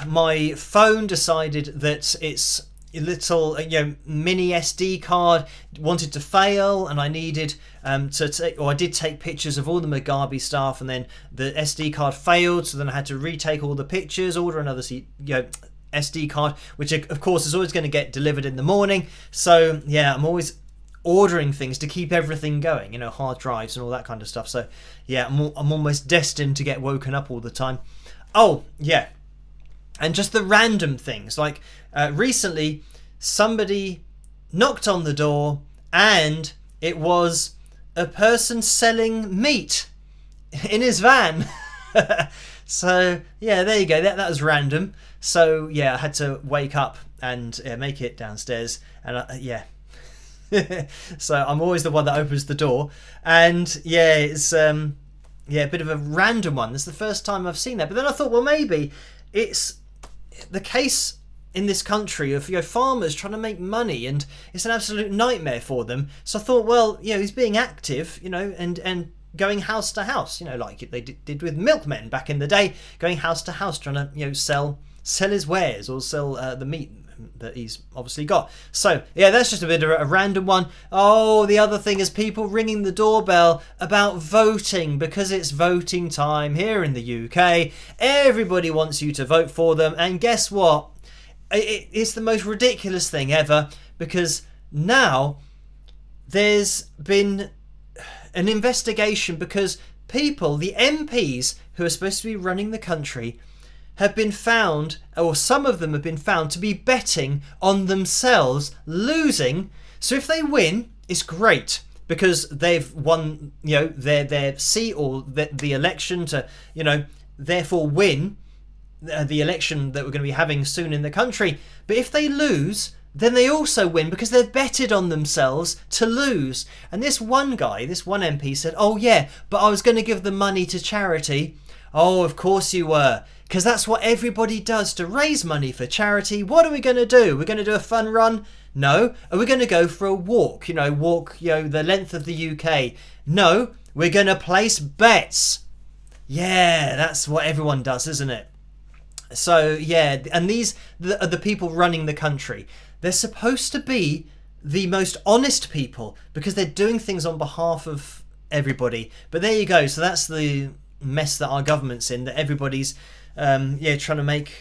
my phone decided that its little, you know, mini SD card wanted to fail, and I needed to take, or I did take pictures of all the Mugabe stuff, and then the SD card failed, so then I had to retake all the pictures, order another SD card, which of course is always going to get delivered in the morning. So yeah, I'm always ordering things to keep everything going, you know, hard drives and all that kind of stuff. So yeah, I'm almost destined to get woken up all the time. Oh yeah, and just the random things, like recently somebody knocked on the door and it was a person selling meat in his van. So yeah, there you go, that was random. So yeah, I had to wake up and make it downstairs, and so I'm always the one that opens the door, and yeah, it's a bit of a random one. It's the first time I've seen that, but then I thought, well, maybe it's the case in this country of, you know, farmers trying to make money, and it's an absolute nightmare for them. So I thought, well, you know, he's being active, you know, and going house to house, you know, like they did with milkmen back in the day, going house to house trying to, you know, sell his wares, or sell the meat that he's obviously got. So yeah, that's just a bit of a random one. Oh, the other thing is people ringing the doorbell about voting, because it's voting time here in the UK. Everybody wants you to vote for them, and guess what? It's the most ridiculous thing ever, because now there's been an investigation because people, the MPs who are supposed to be running the country, have been found, or some of them have been found, to be betting on themselves losing. So if they win, it's great, because they've won, you know, their seat, or the election to, you know, therefore win the election that we're going to be having soon in the country. But if they lose, then they also win, because they've betted on themselves to lose. And this one guy, this one MP said, oh yeah, but I was going to give the money to charity. Oh, of course you were, because that's what everybody does to raise money for charity. What are we going to do? We're going to do a fun run? No. Are we going to go for a walk? You know, the length of the UK? No. We're going to place bets. Yeah, that's what everyone does, isn't it? So yeah, and these are the people running the country. They're supposed to be the most honest people, because they're doing things on behalf of everybody. But there you go. So that's the mess that our government's in, that everybody's trying to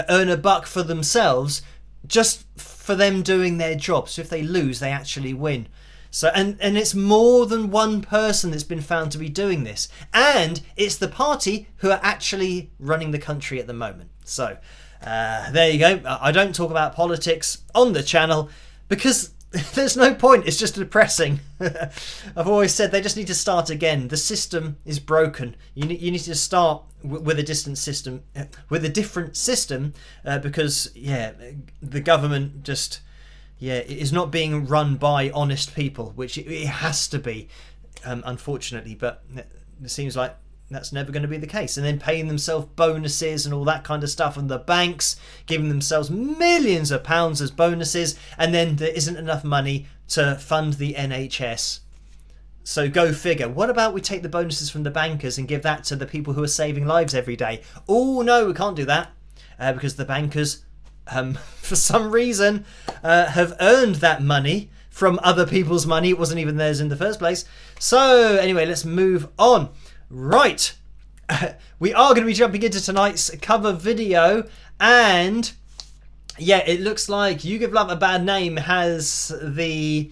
earn a buck for themselves, just for them doing their job. So if they lose, they actually win. So and it's more than one person that's been found to be doing this, and it's the party who are actually running the country at the moment. So there you go. I don't talk about politics on the channel because there's no point. It's just depressing. I've always said they just need to start again. The system is broken. You need to start with a different system, because the government just is not being run by honest people, which it has to be, unfortunately. But it seems like that's never going to be the case. And then paying themselves bonuses and all that kind of stuff, and the banks giving themselves millions of pounds as bonuses, and then there isn't enough money to fund the NHS. So go figure. What about we take the bonuses from the bankers and give that to the people who are saving lives every day? Oh no, we can't do that, because the bankers, for some reason, have earned that money from other people's money. It wasn't even theirs in the first place. So anyway, let's move on. Right, we are going to be jumping into tonight's cover video, and yeah, it looks like You Give Love a Bad Name has the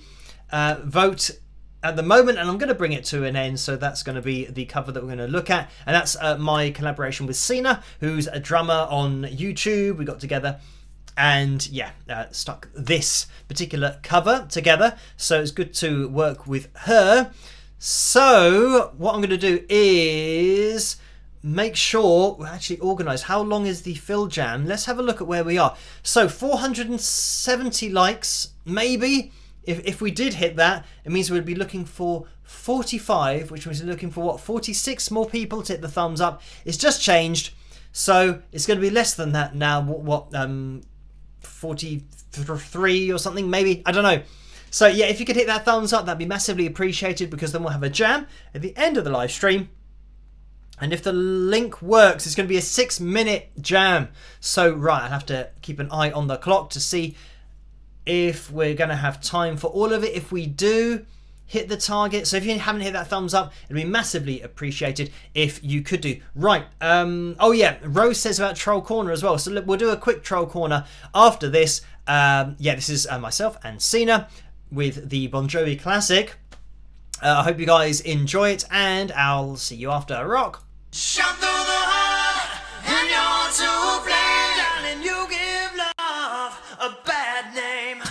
vote at the moment, and I'm going to bring it to an end. So that's going to be the cover that we're going to look at, and that's my collaboration with Sina, who's a drummer on YouTube. We got together and stuck this particular cover together, so it's good to work with her. So what I'm going to do is make sure we're actually organised. How long is the Phil Jam? Let's have a look at where we are. So 470 likes, maybe. If we did hit that, it means we'd be looking for 45, which means we're looking for 46 more people to hit the thumbs up. It's just changed, so it's going to be less than that now. 43 or something, maybe, I don't know. So yeah, if you could hit that thumbs up, that'd be massively appreciated, because then we'll have a jam at the end of the live stream. And if the link works, it's going to be a 6-minute jam. So right, I'll have to keep an eye on the clock to see if we're going to have time for all of it. If we do hit the target, so if you haven't hit that thumbs up, it'd be massively appreciated if you could do. Right, oh yeah, Rose says about Troll Corner as well, so look, we'll do a quick Troll Corner after this. This is myself and Sina with the Bon Jovi classic. I hope you guys enjoy it, and I'll see you after. Rock! Shot through the heart, and you're too blind, darling, you give love a bad name.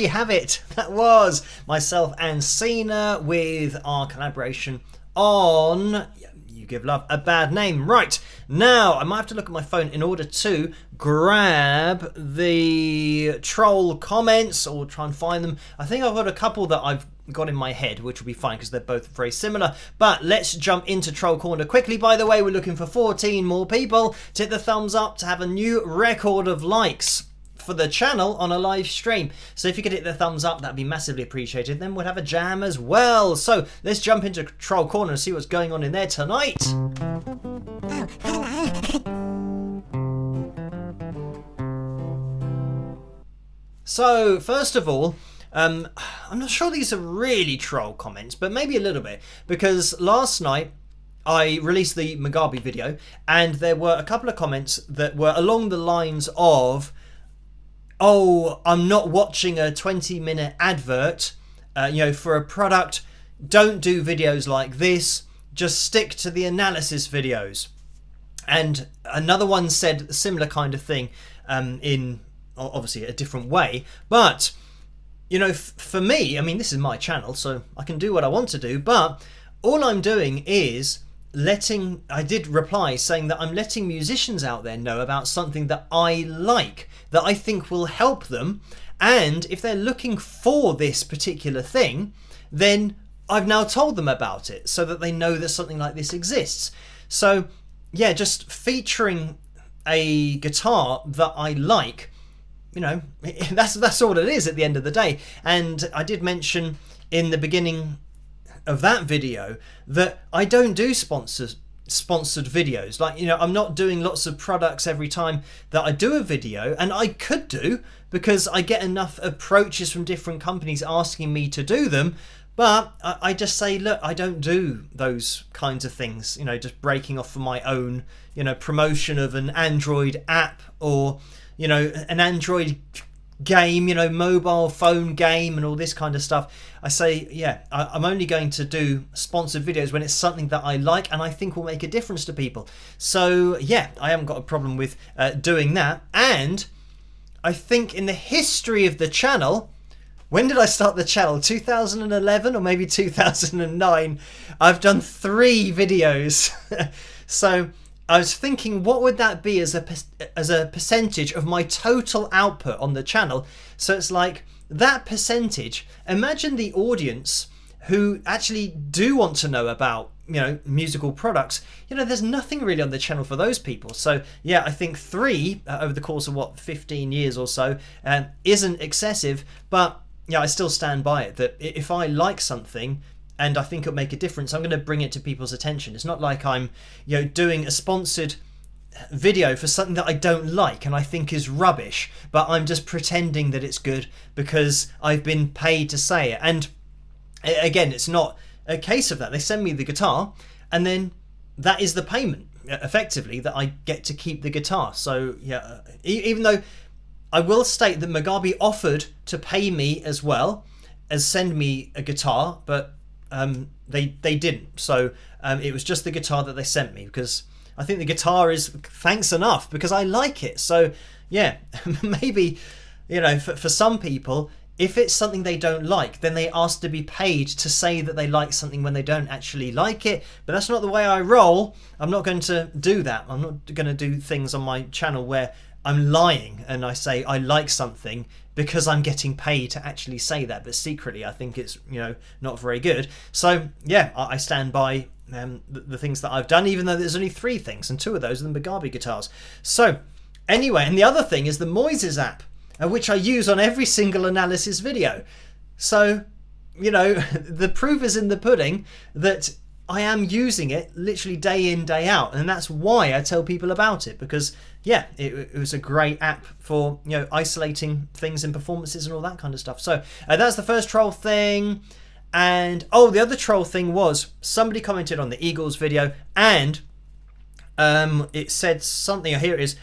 we have it. That was myself and Cena with our collaboration on You Give Love a Bad Name. Right, now I might have to look at my phone in order to grab the troll comments or try and find them. I think I've got a couple that I've got in my head, which will be fine because they're both very similar. But let's jump into Troll Corner quickly. By the way, we're looking for 14 more people to hit the thumbs up to have a new record of likes for the channel on a live stream. So if you could hit the thumbs up, that'd be massively appreciated. Then we'll have a jam as well. So let's jump into Troll Corner and see what's going on in there tonight. Oh, hello. So first of all, I'm not sure these are really troll comments, but maybe a little bit, because last night I released the Mugabe video and there were a couple of comments that were along the lines of, oh, I'm not watching a 20-minute advert, for a product. Don't do videos like this. Just stick to the analysis videos. And another one said a similar kind of thing in obviously a different way. But, for me, I mean, this is my channel, so I can do what I want to do. But all I'm doing is I did reply saying that I'm letting musicians out there know about something that I like, that I think will help them. And if they're looking for this particular thing, then I've now told them about it so that they know that something like this exists. So yeah, just featuring a guitar that I like, that's all it is at the end of the day. And I did mention in the beginning of that video that I don't do sponsored videos. Like, I'm not doing lots of products every time that I do a video, and I could do, because I get enough approaches from different companies asking me to do them. But I just say, look, I don't do those kinds of things, just breaking off for my own, promotion of an Android app or, an Android game, mobile phone game and all this kind of stuff. I say, yeah, I'm only going to do sponsored videos when it's something that I like and I think will make a difference to people. So yeah, I haven't got a problem with doing that. And I think in the history of the channel, when did I start the channel? 2011 or maybe 2009? I've done 3 videos. So I was thinking, what would that be as a percentage of my total output on the channel? So it's like that percentage. Imagine the audience who actually do want to know about, musical products. There's nothing really on the channel for those people. So yeah, I think 3 over the course of 15 years or so isn't excessive, but yeah, I still stand by it that if I like something and I think it'll make a difference, I'm going to bring it to people's attention. It's not like I'm, doing a sponsored video for something that I don't like and I think is rubbish, but I'm just pretending that it's good because I've been paid to say it. And again, it's not a case of that. They send me the guitar and then that is the payment, effectively, that I get to keep the guitar. So yeah, even though I will state that Mugabe offered to pay me as well as send me a guitar, but they didn't. So it was just the guitar that they sent me, because I think the guitar is thanks enough because I like it. So yeah, maybe, for some people, if it's something they don't like, then they ask to be paid to say that they like something when they don't actually like it. But that's not the way I roll. I'm not going to do that. I'm not going to do things on my channel where I'm lying and I say I like something because I'm getting paid to actually say that, but secretly I think it's not very good. So yeah, I stand by the things that I've done, even though there's only 3 things, and 2 of those are the Mugabe guitars. So anyway, and the other thing is the Moises app, which I use on every single analysis video. So the proof is in the pudding that I am using it literally day in, day out, and that's why I tell people about it, because yeah, it was a great app for isolating things in performances and all that kind of stuff. So that's the first troll thing. And the other troll thing was somebody commented on the Eagles video, and it said something. Here it is.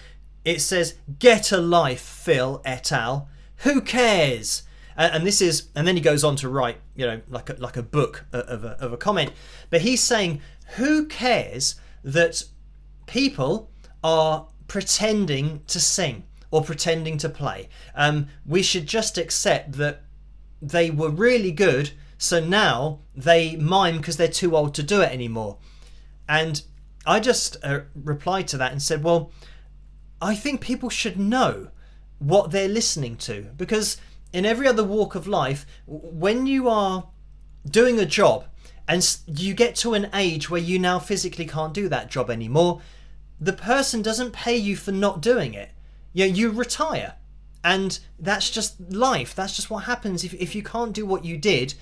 It says, "Get a life, Phil et al. Who cares?" And this is, and then he goes on to write, like a book of a comment. But he's saying, who cares that people are pretending to sing or pretending to play? We should just accept that they were really good, so now they mime because they're too old to do it anymore. And I just replied to that and said, well, I think people should know what they're listening to, because in every other walk of life, when you are doing a job and you get to an age where you now physically can't do that job anymore, the person doesn't pay you for not doing it. You retire, and that's just life. That's just what happens. If you can't do what you did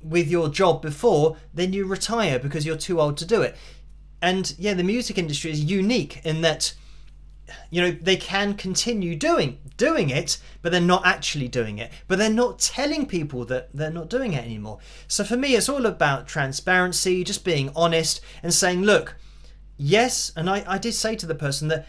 with your job before, then you retire because you're too old to do it. And yeah, the music industry is unique in that, they can continue doing it, but they're not actually doing it. But they're not telling people that they're not doing it anymore. So for me, it's all about transparency, just being honest and saying, look, yes, and I did say to the person that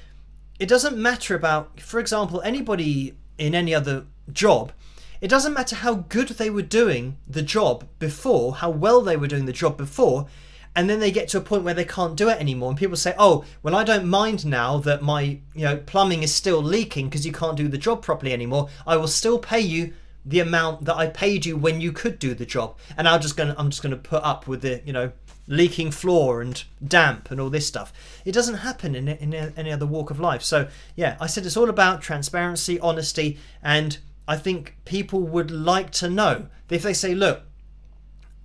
it doesn't matter about, for example, anybody in any other job. It doesn't matter how good they were doing the job before, how well they were doing the job before, and then they get to a point where they can't do it anymore. And people say, oh, well, I don't mind now that my plumbing is still leaking because you can't do the job properly anymore. I will still pay you the amount that I paid you when you could do the job. And I'm just gonna put up with the leaking floor and damp and all this stuff. It doesn't happen in any other walk of life. So yeah, I said it's all about transparency, honesty, and I think people would like to know. If they say, look,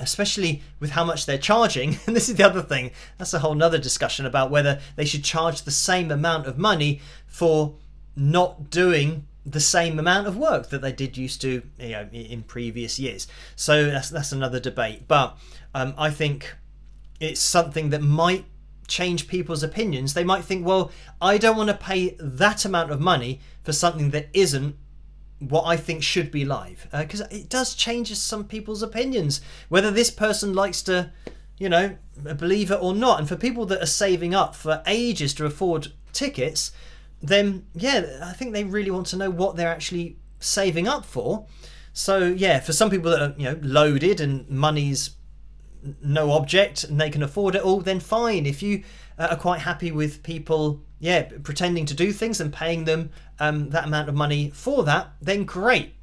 especially with how much they're charging, and this is the other thing, that's a whole nother discussion about whether they should charge the same amount of money for not doing the same amount of work that they did used to in previous years. So that's another debate. But I think it's something that might change people's opinions. They might think, well, I don't want to pay that amount of money for something that isn't what I think should be live, because it does change some people's opinions, whether this person likes to believe it or not. And for people that are saving up for ages to afford tickets, then yeah, I think they really want to know what they're actually saving up for. So yeah, for some people that are loaded and money's no object and they can afford it all, then fine. If you are quite happy with people pretending to do things and paying them that amount of money for that, then great.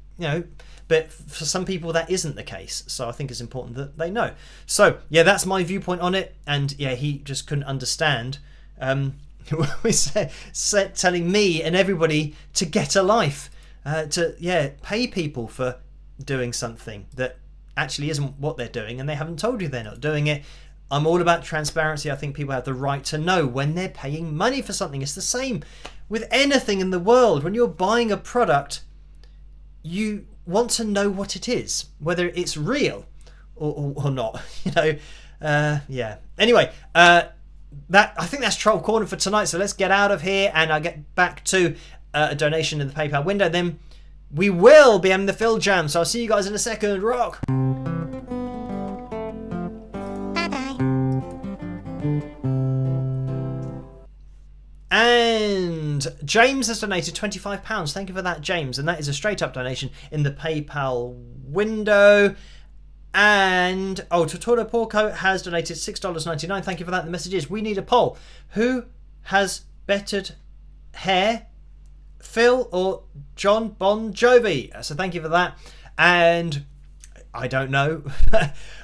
But for some people that isn't the case, so I think it's important that they know. So yeah, that's my viewpoint on it. And yeah, he just couldn't understand telling me and everybody to get a life, to pay people for doing something that actually isn't what they're doing, and they haven't told you they're not doing it. I'm all about transparency. I think people have the right to know when they're paying money for something. It's the same with anything in the world. When you're buying a product, you want to know what it is, whether it's real or not. Anyway, that I think that's Troll Corner for tonight. So let's get out of here, and I'll get back to a donation in the PayPal window. Then we will be having the Phil Jam. So I'll see you guys in a second. Rock. And James has donated £25. Thank you for that, James. And that is a straight up donation in the PayPal window. And Totoro Porco has donated $6.99. Thank you for that. The message is, we need a poll. Who has bettered hair, Phil or John Bon Jovi? So thank you for that. And I don't know.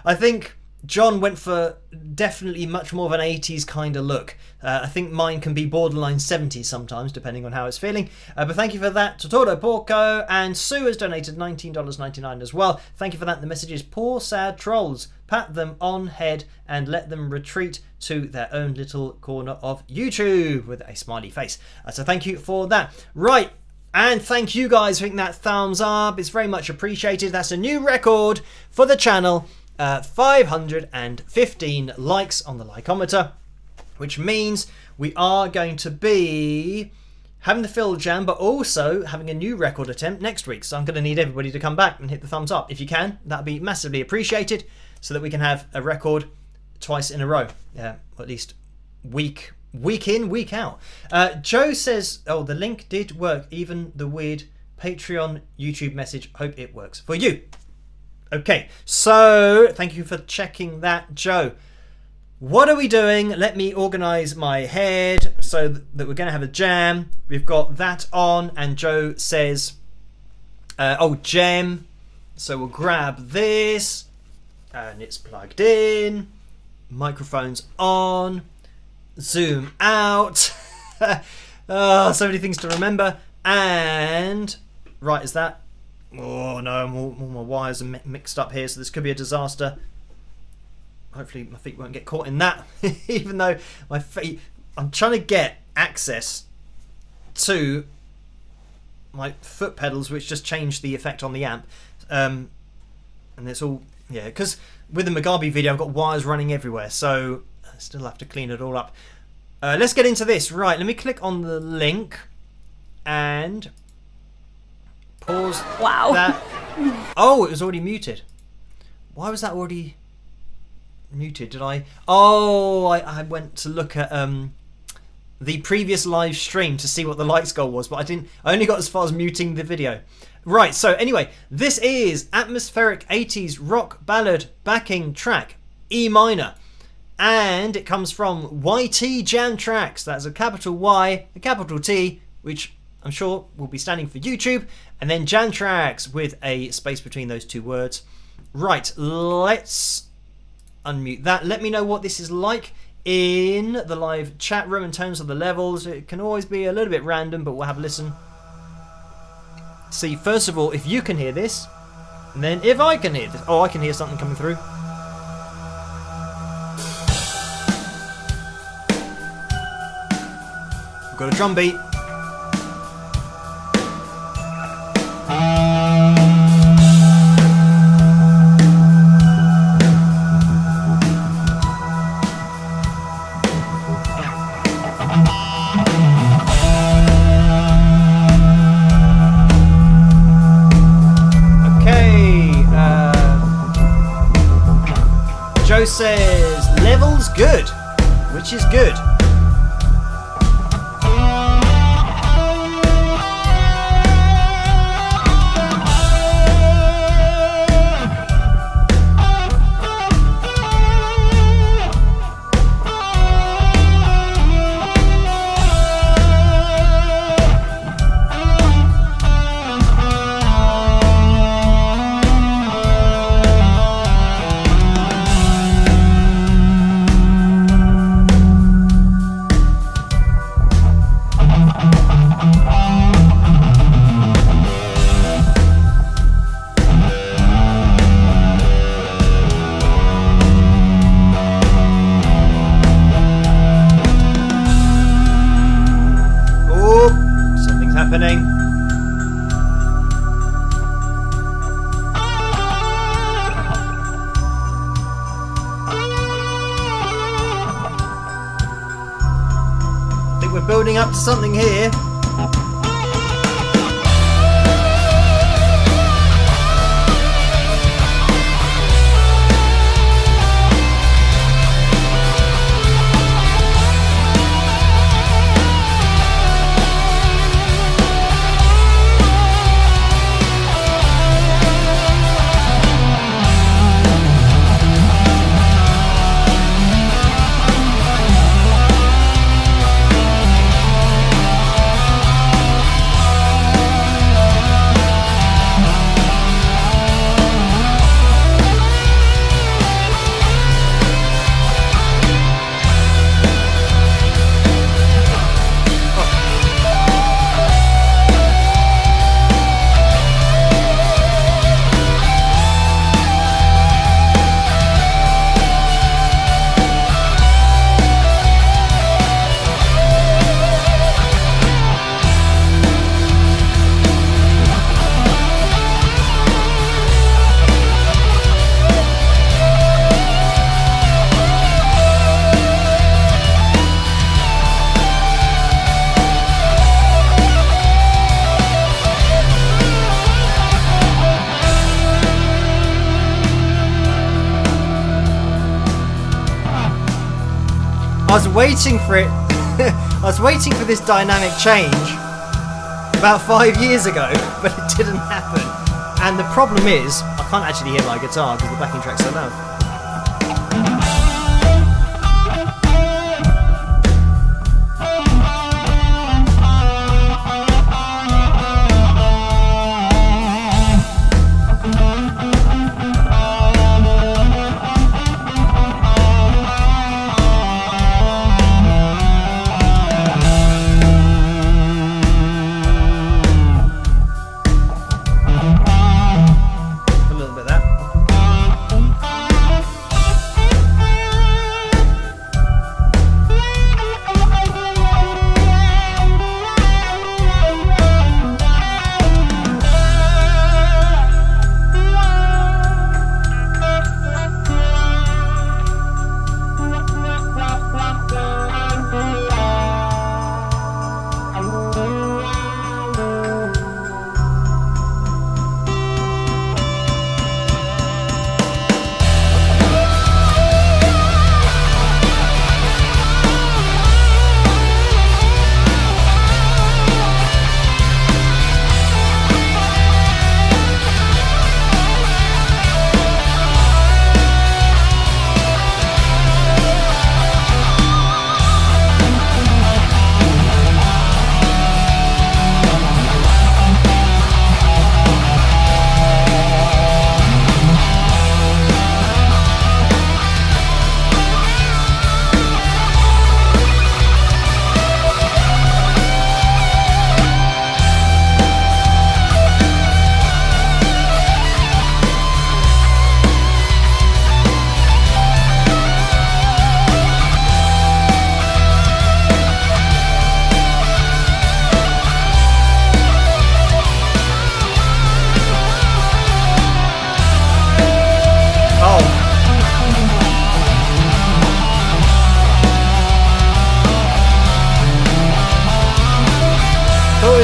I think John went for definitely much more of an 80s kind of look. I think mine can be borderline 70s sometimes, depending on how it's feeling. But thank you for that, Totoro Porco. And Sue has donated $19.99 as well. Thank you for that. The message is, poor sad trolls. Pat them on head and let them retreat to their own little corner of YouTube, with a smiley face. So thank you for that. Right. And thank you guys for hitting that thumbs up. It's very much appreciated. That's a new record for the channel. 515 likes on the likeometer, which means we are going to be having the Phil Jam, but also having a new record attempt next week. So I'm going to need everybody to come back and hit the thumbs up. If you can, that'd be massively appreciated, so that we can have a record twice in a row. Or at least week in, week out. Joe says, oh, the link did work. Even the weird Patreon YouTube message. Hope it works for you. Okay, so thank you for checking that, Joe. What are we doing? Let me organise my head so that we're going to have a jam. We've got that on, and Joe says, Gem So we'll grab this, and it's plugged in. Microphone's on. Zoom out. Oh, so many things to remember. And right, is that? Oh no, all my wires are mixed up here, so this could be a disaster. Hopefully my feet won't get caught in that. Even though my feet, I'm trying to get access to my foot pedals, which just changed the effect on the amp. And it's all, yeah, because with the Mugabe video I've got wires running everywhere, so I still have to clean it all up. Let's get into this. Right, let me click on the link and pause. Wow. That. Oh, it was already muted. Why was that already muted? Did I? Oh, I went to look at the previous live stream to see what the likes goal was, but I didn't. I only got as far as muting the video. Right, so anyway, this is atmospheric 80s rock ballad backing track, E minor. And it comes from YT Jam Tracks. That's a capital Y, a capital T, which I'm sure will be standing for YouTube. And then Jam Tracks with a space between those two words. Right, let's unmute that. Let me know what this is like in the live chat room in terms of the levels. It can always be a little bit random, but we'll have a listen. See, first of all, if you can hear this, and then if I can hear this. Oh, I can hear something coming through. We've got a drum beat. Joe says levels good, which is good. Happening. I think we're building up to something here. I was waiting for it. I was waiting for this dynamic change about 5 years ago, but it didn't happen. And the problem is, I can't actually hear my guitar because the backing track's so loud.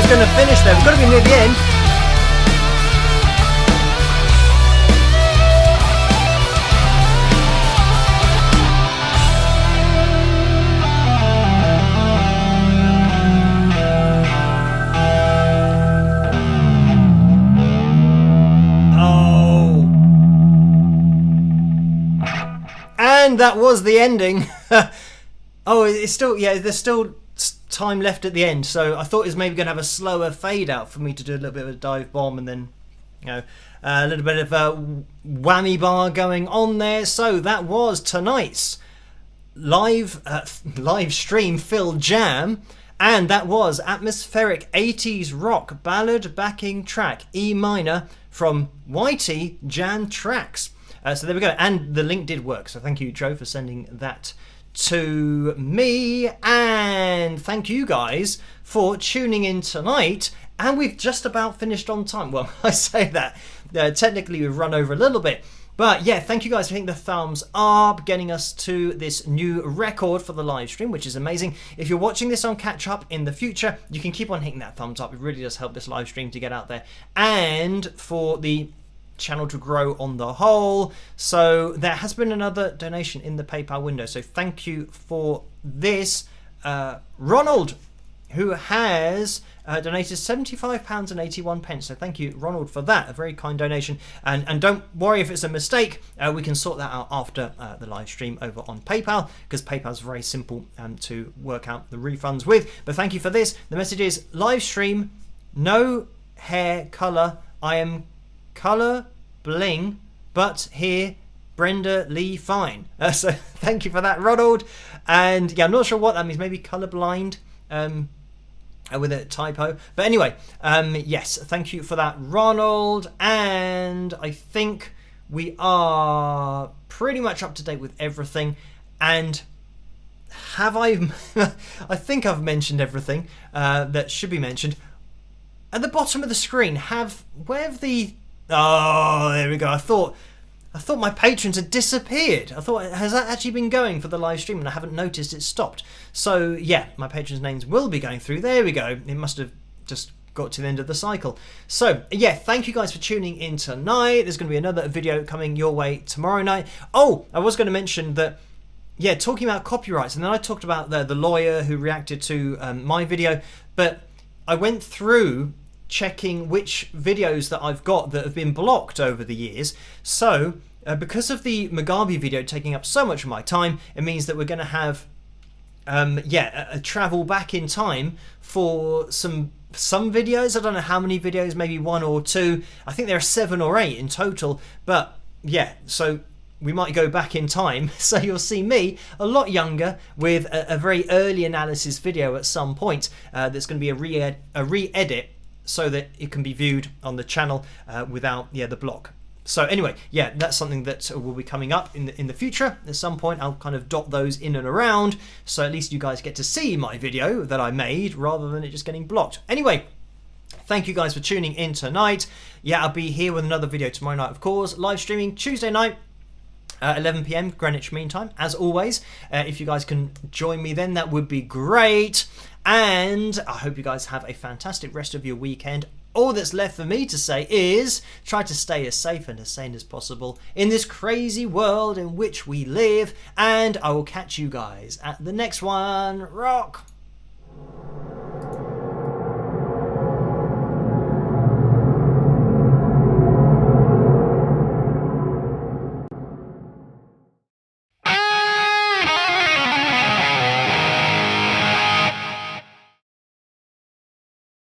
it's going to finish there. We've got to be near the end. And that was the ending. Oh, it's still, yeah, there's still time left at the end. So I thought it was maybe going to have a slower fade out for me to do a little bit of a dive bomb and then, you know, a little bit of a whammy bar going on there. So that was tonight's live stream filled jam. And that was Atmospheric 80s Rock Ballad Backing Track E minor from YT Jam Tracks. So there we go, and the link did work, so thank you, Joe, for sending that to me, and thank you guys for tuning in tonight, and we've just about finished on time. Well, I say that, technically we've run over a little bit, but yeah, thank you guys for hitting the thumbs up, getting us to this new record for the live stream, which is amazing. If you're watching this on catch up in the future, you can keep on hitting that thumbs up. It really does help this live stream to get out there, and for the channel to grow on the whole. So there has been another donation in the PayPal window, so thank you for this. Ronald, who has donated £75.81, so thank you, Ronald, for that. A very kind donation, and don't worry if it's a mistake, we can sort that out after the live stream over on PayPal, because PayPal is very simple to work out the refunds with. But thank you for this. The message is: live stream, no hair color, I am colour bling, but here Brenda Lee fine. So thank you for that, Ronald. And yeah, I'm not sure what that means, maybe colour blind with a typo, but anyway, yes, thank you for that, Ronald. And I think we are pretty much up to date with everything. And have I think I've mentioned everything that should be mentioned. At the bottom of the screen, where have the... Oh, there we go. I thought my patrons had disappeared. I thought, has that actually been going for the live stream? And I haven't noticed it stopped. So yeah, my patrons' names will be going through. There we go. It must have just got to the end of the cycle. So yeah, thank you guys for tuning in tonight. There's going to be another video coming your way tomorrow night. Oh, I was going to mention that, yeah, talking about copyrights, and then I talked about the lawyer who reacted to my video, but I went through checking which videos that I've got that have been blocked over the years. So because of the Mugabe video taking up so much of my time, it means that we're going to have a travel back in time for some videos. I don't know how many videos, maybe 1 or 2. I think there are 7 or 8 in total, but yeah, so we might go back in time, so you'll see me a lot younger with a very early analysis video at some point. That's going to be a re-edit so that it can be viewed on the channel without the block. So anyway, yeah, that's something that will be coming up in the future. At some point, I'll kind of dot those in and around, so at least you guys get to see my video that I made rather than it just getting blocked. Anyway, thank you guys for tuning in tonight. Yeah, I'll be here with another video tomorrow night, of course. Live streaming Tuesday night, 11 PM Greenwich Mean Time, as always. If you guys can join me then, that would be great. And I hope you guys have a fantastic rest of your weekend. All that's left for me to say is try to stay as safe and as sane as possible in this crazy world in which we live. And I will catch you guys at the next one. Rock!